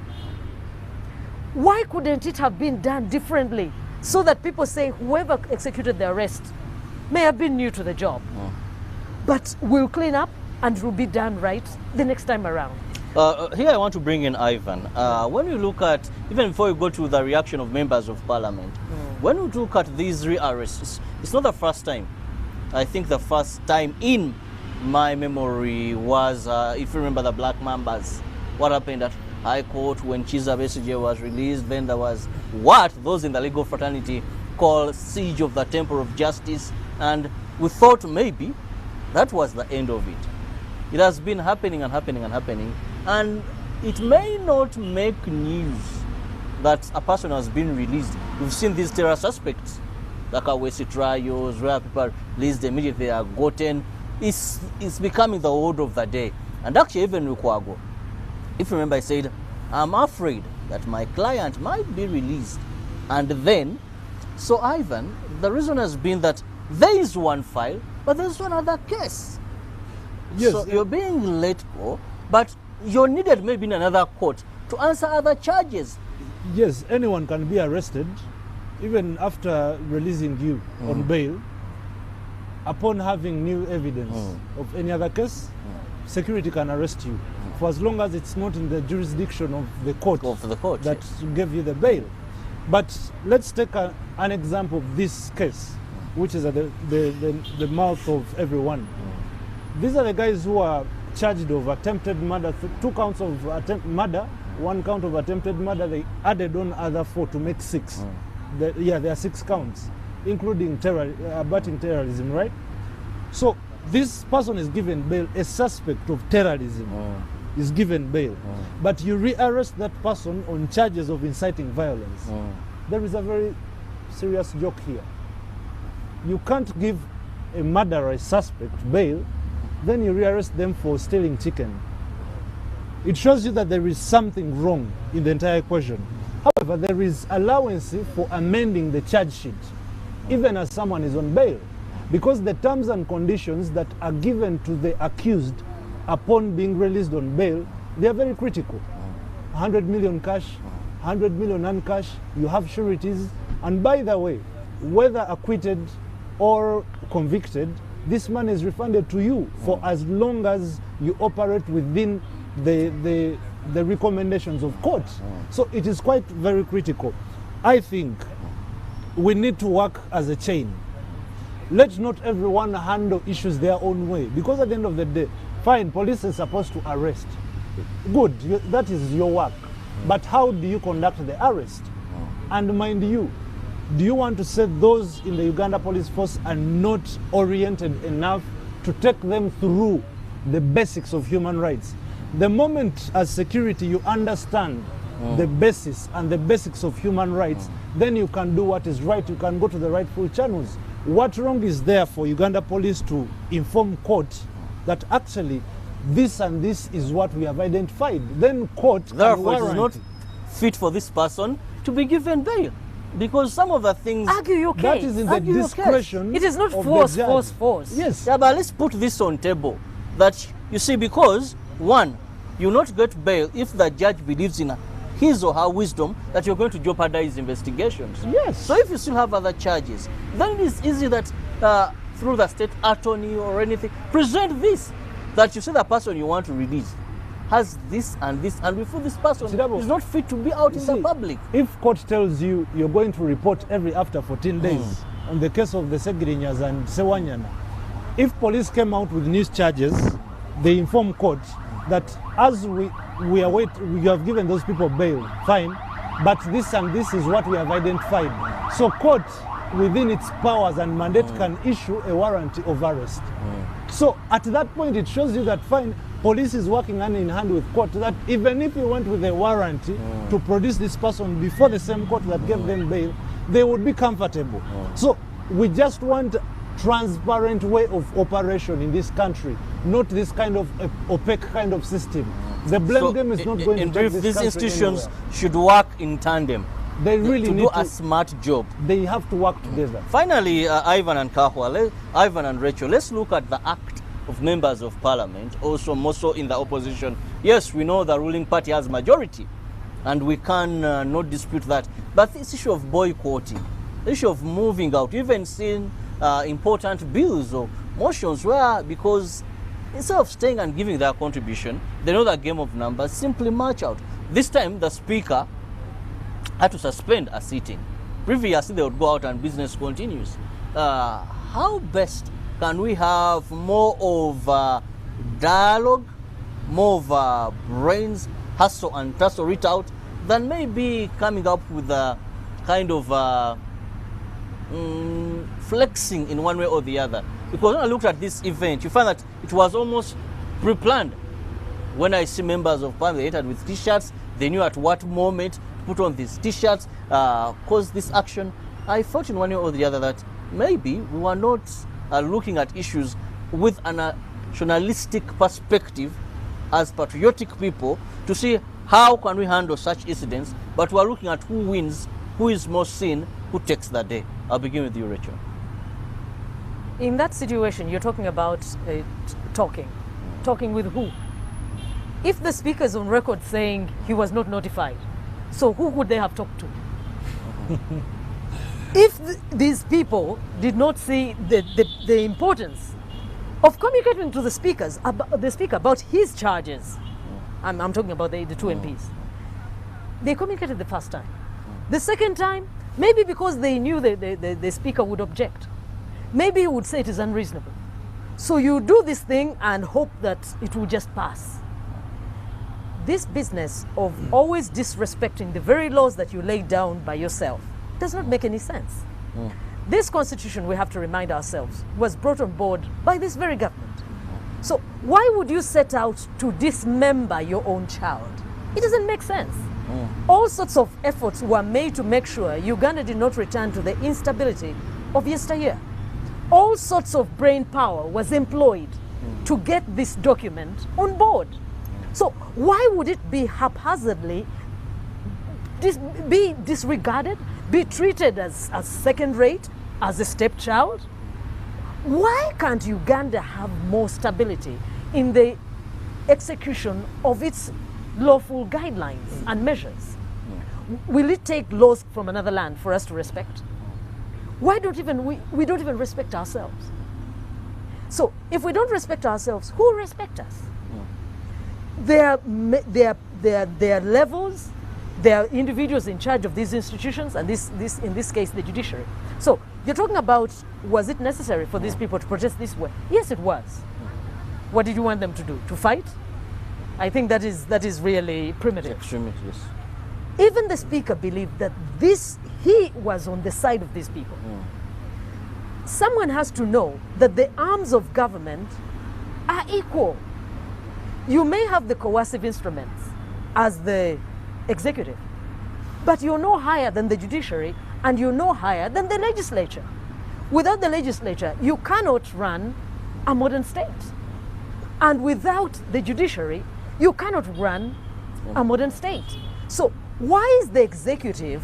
Why couldn't it have been done differently so that people say whoever executed the arrest may have been new to the job, but we'll clean up and it will be done right the next time around? Here I want to bring in Ivan. When you look at, even before you go to the reaction of members of parliament, when you look at these rearrests, it's not the first time. I think the first time in my memory was, if you remember the Black Mambas, what happened at High Court when Chiza Besigye was released. Then there was what those in the legal fraternity call siege of the Temple of Justice, and we thought maybe that was the end of it. It has been happening and happening and happening, and it may not make news that a person has been released. We've seen these terror suspects, like Awesi trials, where people released immediately they are gotten. It's becoming the order of the day. And actually, even Lukwago, if you remember, I said, I'm afraid that my client might be released. And then, so Ivan, the reason has been that there is one file, but there's one other case. Yes. So you're being let go, but you're needed maybe in another court to answer other charges. Yes, anyone can be arrested, even after releasing you on bail. Upon having new evidence of any other case, security can arrest you for as long as it's not in the jurisdiction of the court, that gave you the bail. But let's take an example of this case, which is at the mouth of everyone. These are the guys who are charged of attempted murder, 2 counts of murder, 1 count of attempted murder. They added on other 4 to make 6. There are 6 counts, including abetting terrorism, right? So this person is given bail, a suspect of terrorism is given bail. But you rearrest that person on charges of inciting violence. There is a very serious joke here. You can't give a murderer, a suspect, bail, then you rearrest them for stealing chicken. It shows you that there is something wrong in the entire equation. However, there is allowance for amending the charge sheet, even as someone is on bail, because the terms and conditions that are given to the accused upon being released on bail, they are very critical. 100 million cash, 100 million non-cash, you have sureties, and by the way, whether acquitted or convicted, this money is refunded to you for as long as you operate within the recommendations of court. So it is quite very critical. I think we need to work as a chain. Let not everyone handle issues their own way, because at the end of the day, fine, police is supposed to arrest. Good, that is your work. But how do you conduct the arrest? And mind you, do you want to say those in the Uganda Police Force are not oriented enough to take them through the basics of human rights? The moment as security you understand the basis and the basics of human rights, then you can do what is right, you can go to the rightful channels. What wrong is there for Uganda Police to inform court that actually this and this is what we have identified? Then court therefore it is not fit for this person to be given bail. Because some of the things argue your case. That is in the discretion. It is not of force, the judge. force, force. Yes. Yeah, but let's put this on table. That you see, because one, you not get bail if the judge believes in his or her wisdom that you're going to jeopardize investigations. Yes. So if you still have other charges, then it is easy that through the state attorney or anything, present this, that you see the person you want to release has this, and before this person is not fit to be out in the public. If court tells you you're going to report after 14 days on the case of the Segirinyas and Sewanyana, if police came out with new charges, they inform court that as we have given those people bail, fine, but this and this is what we have identified. So court, within its powers and mandate, can issue a warrant of arrest. So at that point, it shows you that fine, police is working hand in hand with court, that even if you went with a warrant to produce this person before the same court that gave them bail, they would be comfortable. So we just want transparent way of operation in this country, not this kind of opaque kind of system. The blame game is not going to take this these country institutions anywhere. should work in tandem. They really to need do a smart job. They have to work together. Finally, Ivan and Rachel, let's look at the act of members of parliament, also more so in the opposition. Yes, we know the ruling party has majority, and we can not dispute that. But this issue of boycotting, the issue of moving out, even seen important bills or motions where, because instead of staying and giving their contribution, they know the game of numbers, simply march out. This time, the speaker had to suspend a sitting. Previously, they would go out and business continues. How best can we have more of dialogue, more of brains, hustle and tussle it out, than maybe coming up with a kind of flexing in one way or the other? Because when I looked at this event, you find that it was almost pre-planned. When I see members of parliament, they entered with t-shirts, they knew at what moment to put on these t-shirts, cause this action. I thought in one way or the other that maybe we were not looking at issues with a nationalistic perspective as patriotic people to see how can we handle such incidents, but we're looking at who wins, who is more seen, who takes the day. I'll begin with you, Rachel. In that situation, you're talking about talking. Talking with who? If the speaker is on record saying he was not notified, so who would they have talked to? If these people did not see the importance of communicating to the speaker about his charges, I'm talking about the two MPs, they communicated the first time. The second time, maybe because they knew the speaker would object. Maybe he would say it is unreasonable. So you do this thing and hope that it will just pass. This business of always disrespecting the very laws that you laid down by yourself does not make any sense. This constitution, we have to remind ourselves, was brought on board by this very government. So why would you set out to dismember your own child? It doesn't make sense. All sorts of efforts were made to make sure Uganda did not return to the instability of yesteryear. All sorts of brain power was employed to get this document on board. So why would it be haphazardly be disregarded, be treated as second rate, as a stepchild? Why can't Uganda have more stability in the execution of its lawful guidelines and measures? Will it take laws from another land for us to respect? Why don't we don't even respect ourselves? So if we don't respect ourselves, who will respect us? There are levels, there are individuals in charge of these institutions, and in this case, the judiciary. So you're talking about, was it necessary for these people to protest this way? Yes, it was. What did you want them to do? To fight? I think that is really primitive. Extremely, yes. Even the speaker believed that he was on the side of these people. Someone has to know that the arms of government are equal. You may have the coercive instruments as the executive, but you're no higher than the judiciary, and you're no higher than the legislature. Without the legislature, you cannot run a modern state. And without the judiciary, you cannot run a modern state. So why is the executive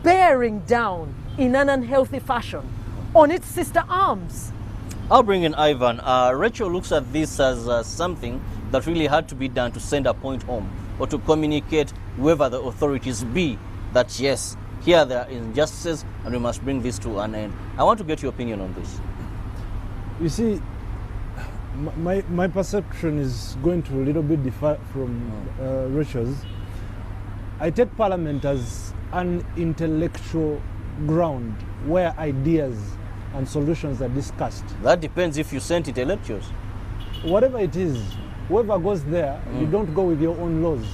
bearing down in an unhealthy fashion on its sister arms? I'll bring in Ivan. Rachel looks at this as something that really had to be done to send a point home, or to communicate whoever the authorities be that yes, here there are injustices and we must bring this to an end. I want to get your opinion on this. You see, my perception is going to a little bit differ from Rachel's. I take Parliament as an intellectual ground where ideas and solutions are discussed. That depends if you sent intellectuals. Whatever it is, whoever goes there, you don't go with your own laws.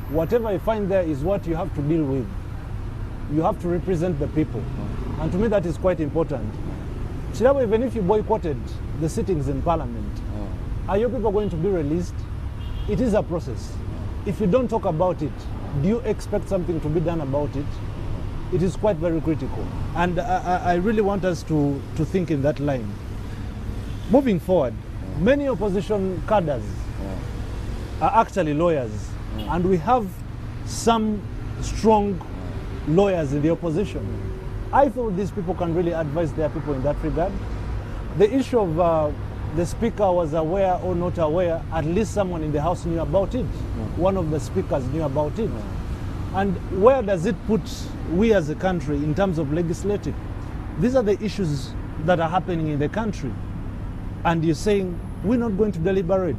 Whatever you find there is what you have to deal with. You have to represent the people. And to me that is quite important. Chilabo, even if you boycotted the sittings in Parliament, are your people going to be released? It is a process. If you don't talk about it, do you expect something to be done about it? It is quite very critical. And I really want us to think in that line. Moving forward, many opposition cadres are actually lawyers. And we have some strong lawyers in the opposition. I thought these people can really advise their people in that regard. The issue of the speaker was aware or not aware, at least someone in the House knew about it. One of the speakers knew about it. And where does it put we as a country in terms of legislative? These are the issues that are happening in the country. And you're saying, we're not going to deliberate.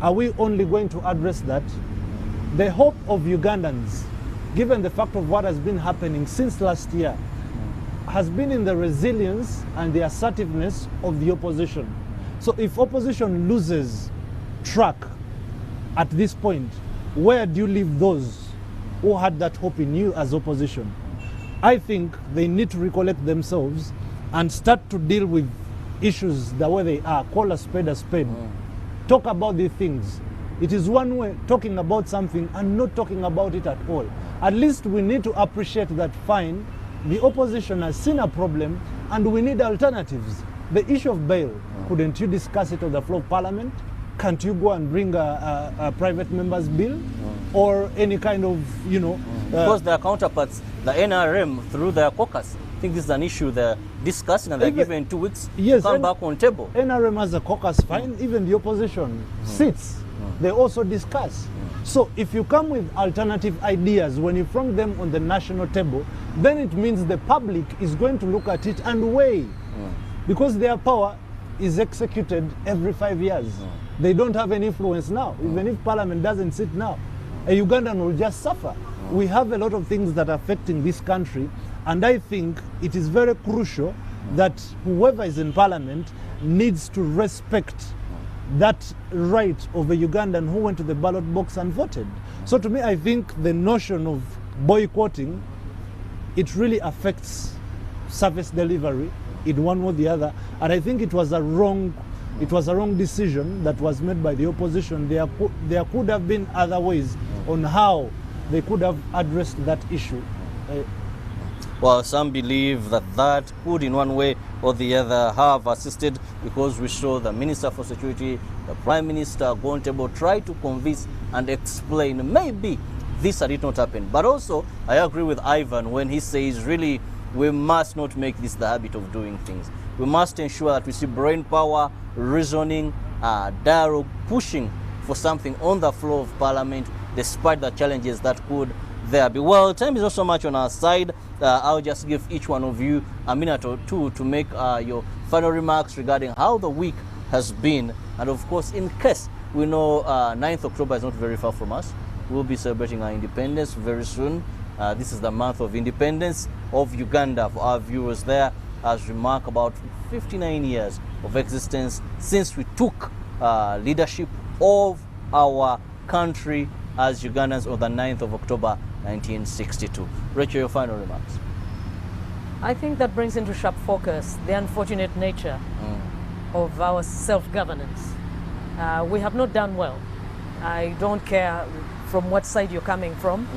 Are we only going to address that? The hope of Ugandans, given the fact of what has been happening since last year, has been in the resilience and the assertiveness of the opposition. So if opposition loses track at this point, where do you leave those who had that hope in you as opposition? I think they need to recollect themselves and start to deal with issues the way they are. Call a spade a spade. Talk about these things. It is one way talking about something and not talking about it at all. At least we need to appreciate that fine. The opposition has seen a problem and we need alternatives. The issue of bail, couldn't you discuss it on the floor of Parliament? Can't you go and bring a private member's bill? Or any kind of, because their counterparts, the NRM, through their caucus, I think this is an issue they're discussing and they're given 2 weeks to come back on table. NRM has a caucus, fine. Even the opposition sits. They also discuss. So if you come with alternative ideas, when you bring them on the national table, then it means the public is going to look at it and weigh. Because their power is executed every 5 years. They don't have any influence now. Even if Parliament doesn't sit now, a Ugandan will just suffer. We have a lot of things that are affecting this country, and I think it is very crucial that whoever is in Parliament needs to respect that right of a Ugandan who went to the ballot box and voted. So to me, I think the notion of boycotting, it really affects service delivery in one or the other. And I think it was a wrong decision that was made by the opposition. There could have been other ways on how they could have addressed that issue. Well, some believe that could in one way or the other have assisted, because we saw the Minister for Security, the Prime Minister go on table, try to convince and explain maybe this did not happen. But also, I agree with Ivan when he says really we must not make this the habit of doing things. We must ensure that we see brain power, reasoning, dialogue, pushing for something on the floor of Parliament despite the challenges that could there be. Well, time is not so much on our side. I'll just give each one of you a minute or two to make your final remarks regarding how the week has been. And of course, in case we know 9th October is not very far from us, we'll be celebrating our independence very soon. This is the month of independence of Uganda. For our viewers there, as we mark about 59 years of existence since we took leadership of our country as Ugandans on the 9th of October 1962. Rachel, your final remarks. I think that brings into sharp focus the unfortunate nature of our self-governance. We have not done well. I don't care from what side you're coming from.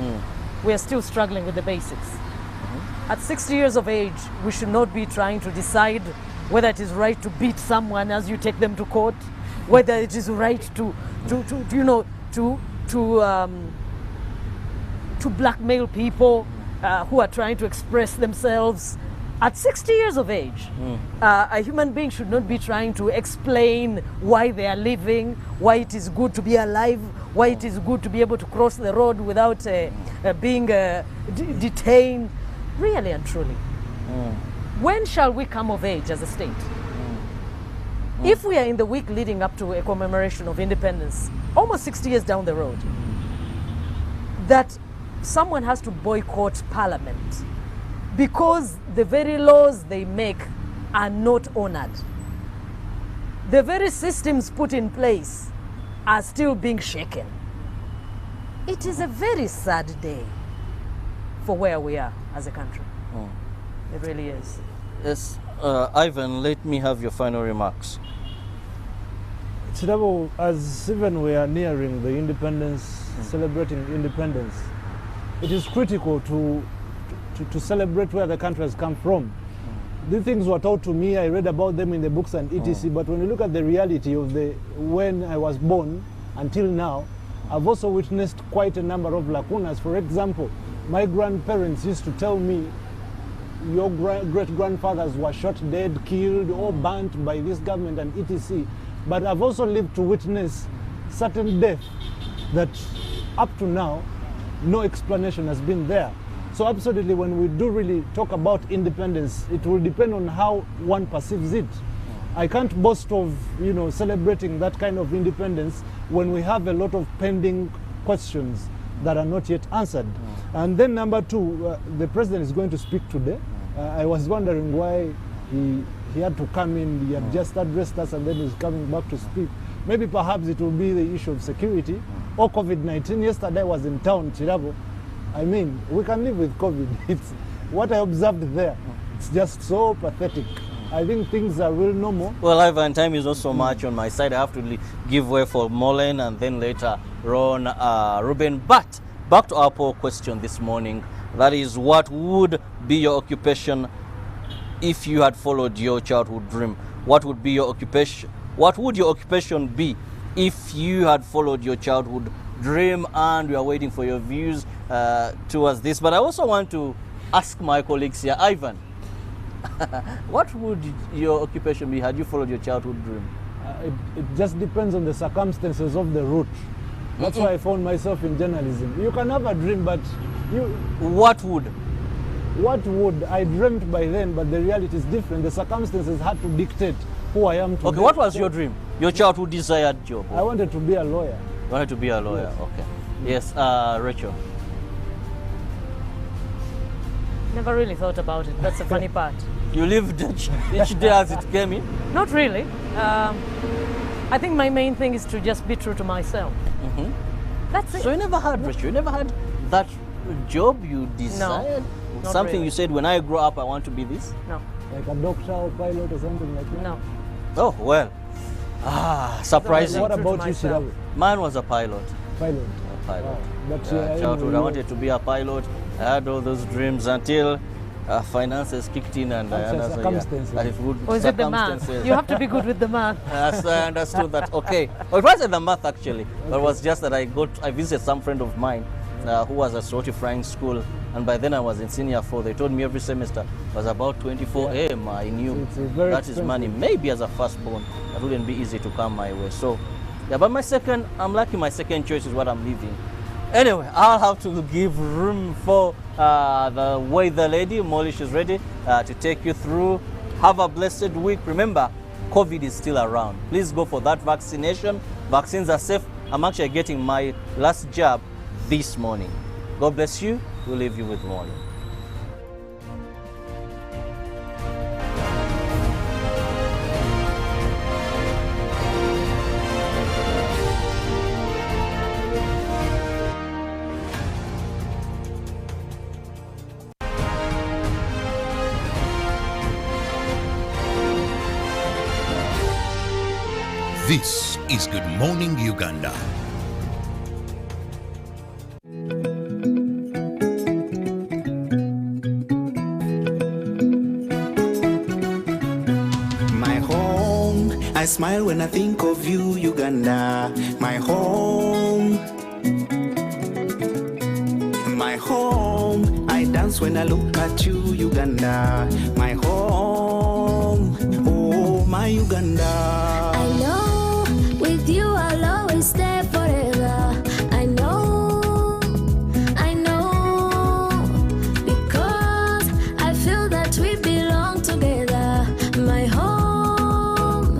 We are still struggling with the basics. At 60 years of age, we should not be trying to decide whether it is right to beat someone as you take them to court, whether it is right to blackmail people who are trying to express themselves. At 60 years of age, a human being should not be trying to explain why they are living, why it is good to be alive, why it is good to be able to cross the road without being detained, really and truly. When shall we come of age as a state? If we are in the week leading up to a commemoration of independence, almost 60 years down the road, that someone has to boycott Parliament because the very laws they make are not honored. The very systems put in place are still being shaken. It is a very sad day for where we are as a country. It really is. Yes, Ivan, let me have your final remarks. Chidabo, as even we are nearing the independence, celebrating independence, it is critical to celebrate where the country has come from. These things were taught to me, I read about them in the books and etc. But when you look at the reality of when I was born until now, I've also witnessed quite a number of lacunas. For example, my grandparents used to tell me, your great-grandfathers were shot dead, killed, or burnt by this government and etc. But I've also lived to witness certain death that up to now, no explanation has been there. So absolutely, when we do really talk about independence, it will depend on how one perceives it. I can't boast of, celebrating that kind of independence when we have a lot of pending questions that are not yet answered. And then number two, the president is going to speak today. I was wondering why he had to come in. He had just addressed us and then he's coming back to speak. Maybe perhaps it will be the issue of security or COVID-19. Yesterday I was in town, Chirabo. I mean, we can live with COVID. It's what I observed there. It's just so pathetic. I think things are real normal. Well, Ivan, time is not so much on my side. I have to give way for Molen and then later Ron, Ruben. But back to our poll question this morning. That is, what would be your occupation if you had followed your childhood dream? What would be your occupation? What would your occupation be if you had followed your childhood dream? And we are waiting for your views towards this. But I also want to ask my colleagues here, Ivan, what would your occupation be had you followed your childhood dream? It just depends on the circumstances of the route. That's why I found myself in journalism. You can have a dream, but What would? I dreamt by then, but the reality is different. The circumstances had to dictate who I am today. Okay, what was your dream? Your childhood desired job? I wanted to be a lawyer. You wanted to be a lawyer, yes. Okay. Yes, Rachel. Never really thought about it. That's the funny part. You lived each day as it came in? Not really. I think my main thing is to just be true to myself. That's it. So you never had, Rachel, you never had that job you desired? No, something really. You said, when I grow up, I want to be this? No. Like a doctor or pilot or something like that? No. Oh, well. Surprising. What about you, Shirabu? Mine was a pilot. Pilot? A pilot. Wow. But childhood, I wanted to be a pilot. I had all those dreams until finances kicked in and I understood. Or is it the math? You have to be good with the math. I understood that. Okay. Well, it wasn't the math actually, but it was just that I visited some friend of mine who was at Soroti Flying School, and by then I was in senior 4. They told me every semester was about 24 AM. I knew that is money. Maybe as a firstborn, that wouldn't be easy to come my way. So, yeah, but I'm lucky my second choice is what I'm leaving. Anyway, I'll have to give room for the weather lady. Molly, she's ready to take you through. Have a blessed week. Remember, COVID is still around. Please go for that vaccination. Vaccines are safe. I'm actually getting my last jab this morning. God bless you. We'll leave you with Molly. This is Good Morning Uganda. My home, I smile when I think of you, Uganda. My home. My home, I dance when I look at you, Uganda. My home, oh my Uganda. I know with you I'll always stay forever. I know, because I feel that we belong together. My home,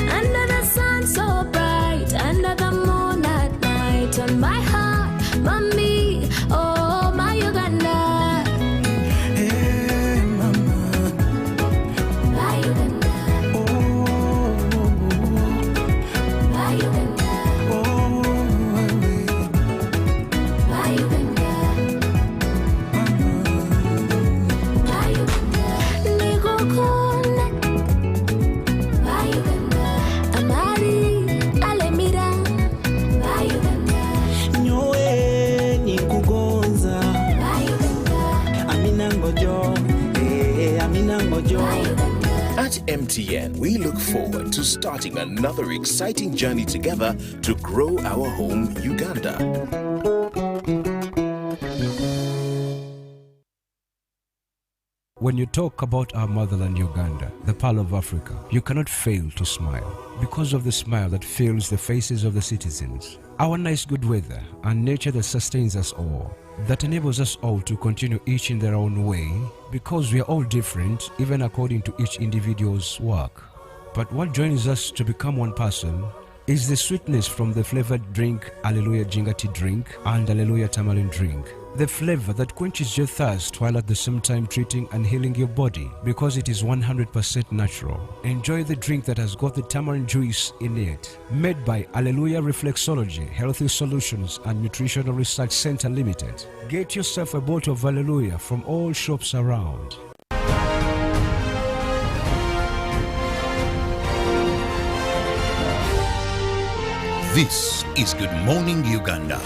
under the sun so bright, under the moon at night, on my heart, mommy, oh my Uganda. Hey, mama. My Uganda. My Uganda. My Uganda. My Uganda. Nikukunda. My Uganda. Amari alemira. My Uganda. Nyoe nikugonza. My Uganda. Amina ngojo. Amina ngojo. At MTN, we look forward to starting another exciting journey together to grow our home, Uganda. When you talk about our motherland Uganda, the Pearl of Africa, you cannot fail to smile because of the smile that fills the faces of the citizens. Our nice good weather and nature that sustains us all, that enables us all to continue each in their own way because we are all different even according to each individual's work. But what joins us to become one person is the sweetness from the flavored drink Alleluia Jingati drink and Alleluia Tamarind drink. The flavor that quenches your thirst while at the same time treating and healing your body because it is 100% natural. Enjoy the drink that has got the tamarind juice in it. Made by Alleluia Reflexology, Healthy Solutions and Nutritional Research Center Limited. Get yourself a bottle of Alleluia from all shops around. This is Good Morning Uganda.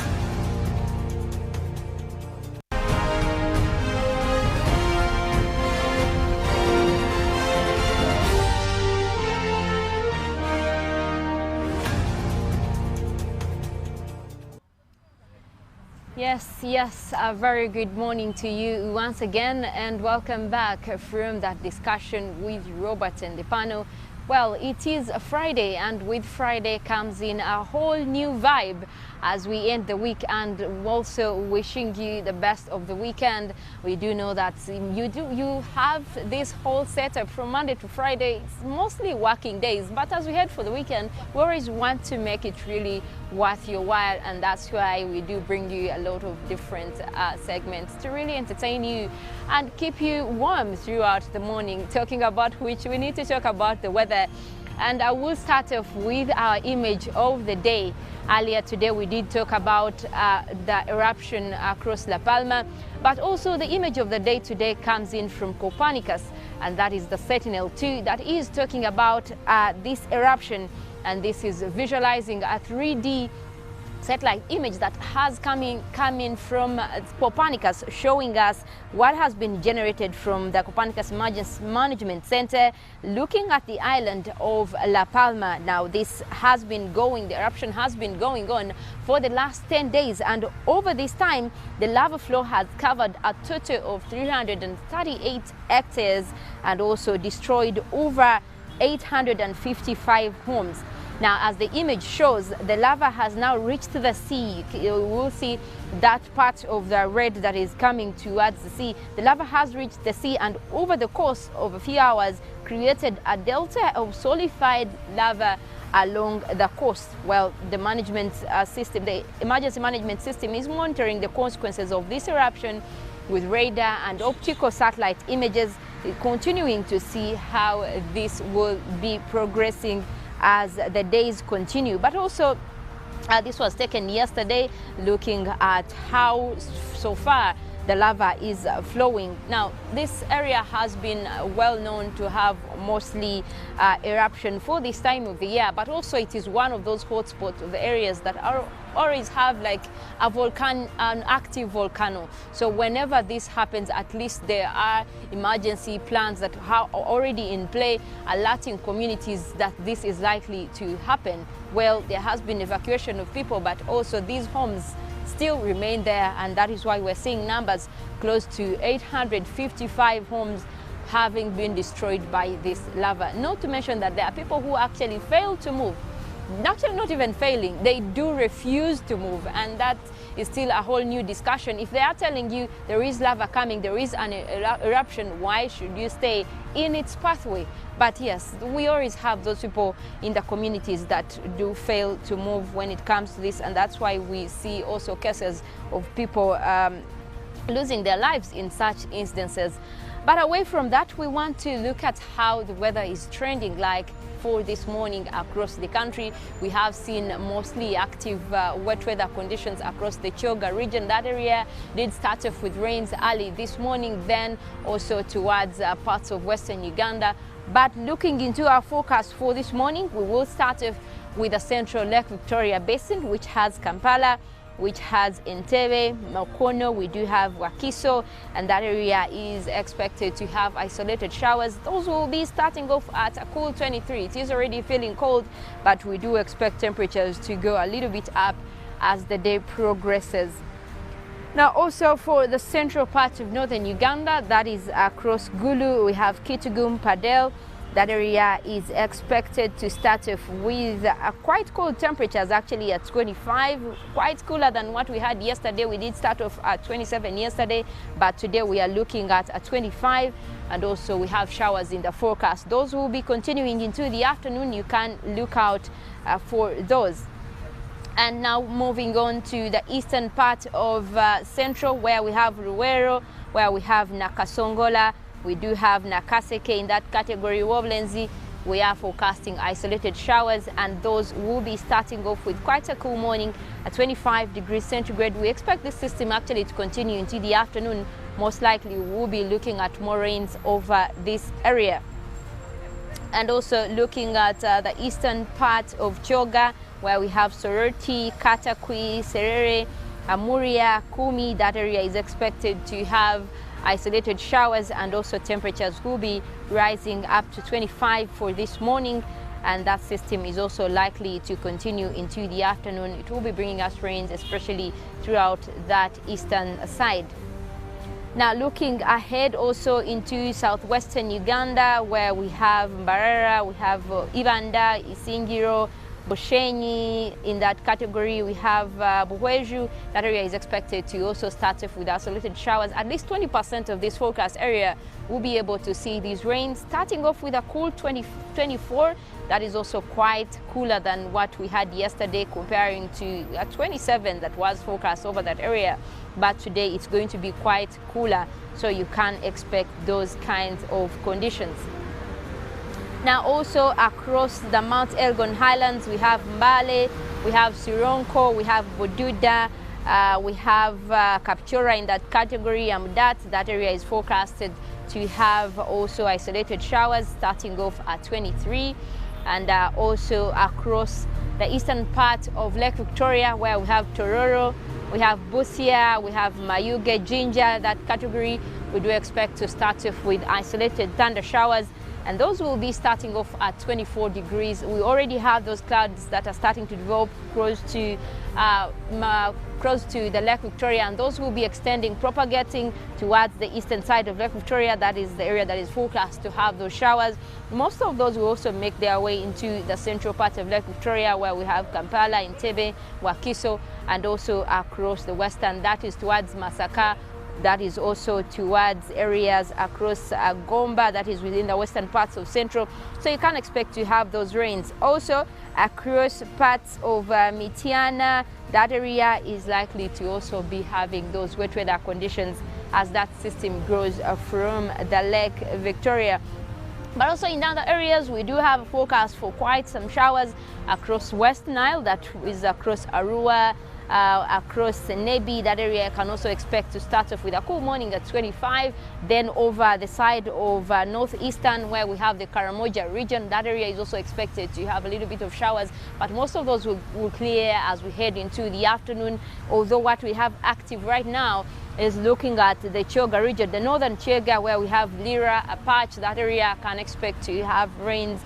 Yes, a very good morning to you once again and welcome back from that discussion with Robert and the panel. Well, it is a Friday and with Friday comes in a whole new vibe as we end the week and also wishing you the best of the weekend. We do know that you have this whole setup from Monday to Friday. It's mostly working days, but as we head for the weekend, we always want to make it really worth your while, and that's why we do bring you a lot of different segments to really entertain you and keep you warm throughout the morning, talking about which we need to talk about the weather. And I will start off with our image of the day. Earlier today we did talk about the eruption across La Palma, but also the image of the day today comes in from Copernicus, and that is the Sentinel-2 that is talking about this eruption, and this is visualizing a 3D satellite image that has come in from Copernicus, showing us what has been generated from the Copernicus Emergency Management Center, looking at the island of La Palma. Now, this has been going, the eruption has been going on for the last 10 days, and over this time, the lava flow has covered a total of 338 hectares and also destroyed over 855 homes. Now, as the image shows, the lava has now reached the sea. You will see that part of the red that is coming towards the sea. The lava has reached the sea, and over the course of a few hours created a delta of solidified lava along the coast. Well, the management system, the emergency management system, is monitoring the consequences of this eruption with radar and optical satellite images, continuing to see how this will be progressing as the days continue. But also, this was taken yesterday, looking at how so far the lava is flowing. Now, this area has been well known to have mostly eruption for this time of the year, but also it is one of those hotspots of the areas that always have like a volcano, an active volcano. So whenever this happens, at least there are emergency plans that are already in play, alerting communities that this is likely to happen. Well, there has been evacuation of people, but also these homes still remain there, and that is why we're seeing numbers close to 855 homes having been destroyed by this lava. Not to mention that there are people who actually fail to move. Actually, not even failing, they do refuse to move, and that is still a whole new discussion. If they are telling you there is lava coming, there is an eruption, why should you stay in its pathway? But yes, we always have those people in the communities that do fail to move when it comes to this, and that's why we see also cases of people losing their lives in such instances. But away from that, we want to look at how the weather is trending like for this morning across the country. We have seen mostly active wet weather conditions across the Kyoga region. That area did start off with rains early this morning, then also towards parts of western Uganda. But looking into our forecast for this morning, we will start off with the central Lake Victoria Basin, which has Kampala, which has Entebbe, Mukono, we do have Wakiso, and that area is expected to have isolated showers. Those will be starting off at a cool 23. It is already feeling cold, but we do expect temperatures to go a little bit up as the day progresses. Now, also for the central part of northern Uganda, that is across Gulu, we have Kitgum, Padel. That area is expected to start off with quite cold temperatures, actually at 25, quite cooler than what we had yesterday. We did start off at 27 yesterday, but today we are looking at 25, and also we have showers in the forecast. Those will be continuing into the afternoon. You can look out for those. And now moving on to the eastern part of central, where we have Ruwero, where we have Nakasongola, we do have Nakaseke in that category. Woblenzi, we are forecasting isolated showers, and those will be starting off with quite a cool morning at 25 degrees centigrade. We expect this system actually to continue into the afternoon. Most likely we'll be looking at more rains over this area. And also looking at the eastern part of Kyoga, where we have Soroti, Katakwi, Serere, Amuria, Kumi. That area is expected to have isolated showers, and also temperatures will be rising up to 25 for this morning, and that system is also likely to continue into the afternoon. It will be bringing us rains, especially throughout that eastern side. Now, looking ahead also into southwestern Uganda, where we have Mbarara, we have Ibanda, Isingiro, Bushenyi. In that category, we have Buhweju. That area is expected to also start off with isolated showers. At least 20% of this forecast area will be able to see these rains, starting off with a cool 24. That is also quite cooler than what we had yesterday, comparing to a 27 that was forecast over that area. But today it's going to be quite cooler, so you can expect those kinds of conditions. Now, also across the Mount Elgon Highlands, we have Mbale, we have Sironko, we have Bududa, we have Kapchora in that category, Amdat. That area is forecasted to have also isolated showers starting off at 23. And also across the eastern part of Lake Victoria, where we have Tororo, we have Busia, we have Mayuge, Jinja. That category we do expect to start off with isolated thunder showers. and those will be starting off at 24 degrees. We already have those clouds that are starting to develop close to the Lake Victoria, and those will be extending, propagating towards the eastern side of Lake Victoria. That is the area that is forecast to have those showers. Most of those will also make their way into the central part of Lake Victoria, where we have Kampala, Entebbe, Wakiso, and also across the western, that is towards Masaka. That is also towards areas across Gomba, that is within the western parts of Central. So you can expect to have those rains. Also across parts of Mityana, that area is likely to also be having those wet weather conditions as that system grows from the Lake Victoria. But also in other areas, we do have a forecast for quite some showers across West Nile, that is across Arua, across Nebi. That area can also expect to start off with a cool morning at 25. Then over the side of northeastern, where we have the Karamoja region, that area is also expected to have a little bit of showers, but most of those will clear as we head into the afternoon. Although what we have active right now is looking at the Kyoga region, the northern Kyoga, where we have Lira, Apache. That area can expect to have rains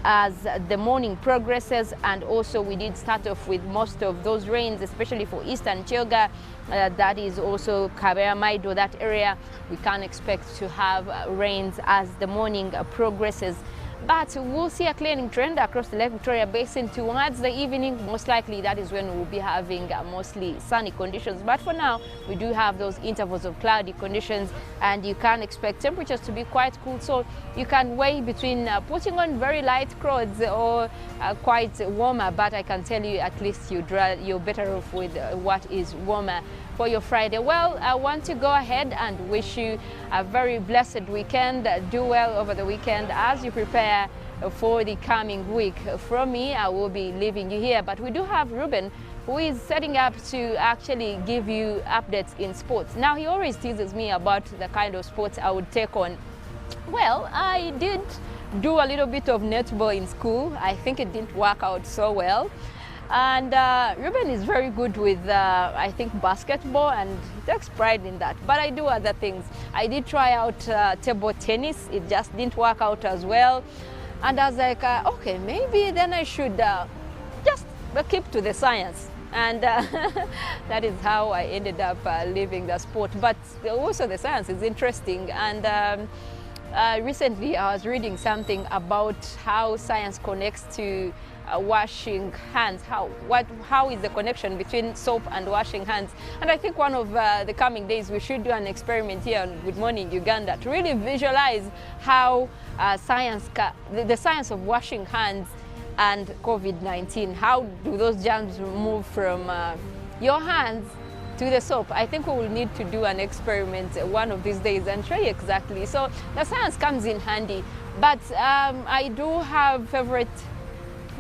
as the morning progresses, and also we did start off with most of those rains, especially for eastern Kyoga, that is also Kabera Maido, that area we can expect to have rains as the morning progresses. But we'll see a clearing trend across the Lake Victoria Basin towards the evening. Most likely that is when we'll be having mostly sunny conditions. But for now, we do have those intervals of cloudy conditions, and you can expect temperatures to be quite cool. So you can weigh between putting on very light clothes or quite warmer. But I can tell you, at least you're better off with what is warmer for your Friday. Well, I want to go ahead and wish you a very blessed weekend. Do well over the weekend as you prepare for the coming week. From me, I will be leaving you here, but we do have Ruben, who is setting up to actually give you updates in sports. Now, he always teases me about the kind of sports I would take on. Well, I did do a little bit of netball in school. I think it didn't work out so well. And Ruben is very good with, I think, basketball, and he takes pride in that. But I do other things. I did try out table tennis. It just didn't work out as well. And I was like, okay, maybe then I should just keep to the science. And that is how I ended up leaving the sport. But also the science is interesting. And recently I was reading something about how science connects to washing hands. How is the connection between soap and washing hands? And I think one of the coming days we should do an experiment here on Good Morning Uganda to really visualize how the science of washing hands and COVID-19, how do those germs move from your hands to the soap. I think we will need to do an experiment one of these days and show you exactly. So the science comes in handy, but I do have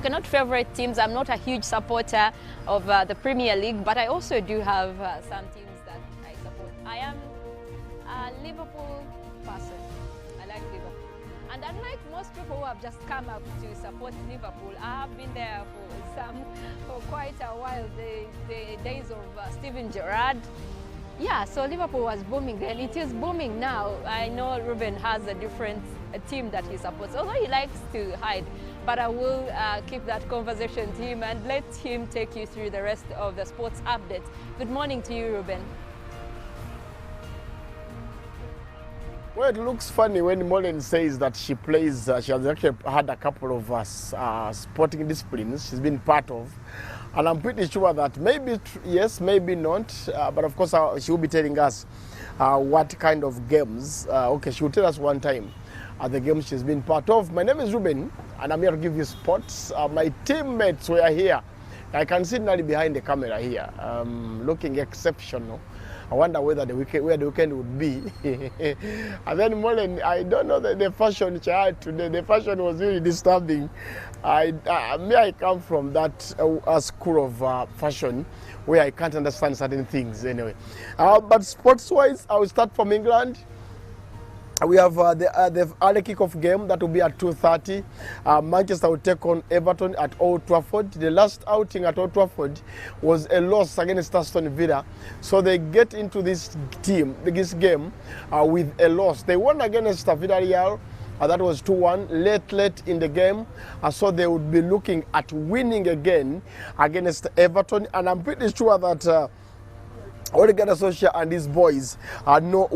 not favorite teams. I'm not a huge supporter of the Premier League, but I also do have some teams that I support. I am a Liverpool person. I like Liverpool. And unlike most people who have just come up to support Liverpool, I have been there for quite a while, the days of Steven Gerrard. Yeah, so Liverpool was booming then. It is booming now. I know Ruben has a different team that he supports, although he likes to hide. But I will keep that conversation to him and let him take you through the rest of the sports updates. Good morning to you, Ruben. Well, it looks funny when Molen says that she plays, she has actually had a couple of sporting disciplines she's been part of. And I'm pretty sure that maybe yes, maybe not. But of course, she will be telling us what kind of games. Okay, she will tell us one time the games she's been part of. My name is Ruben, and I'm here to give you sports. My teammates were here. I can see Nali behind the camera here, looking exceptional. I wonder whether where the weekend would be. And then Molen, I don't know the fashion she had today. The fashion was really disturbing. I come from that school of fashion where I can't understand certain things anyway. But sports-wise, I will start from England. We have the early kick-off game that will be at 2:30. Manchester will take on Everton at Old Trafford. The last outing at Old Trafford was a loss against Aston Villa. So they get into this game with a loss. They won against Villarreal That was 2-1 late in the game. So they would be looking at winning again against Everton. And I'm pretty sure that Ole Gunnar Solskjaer and his boys know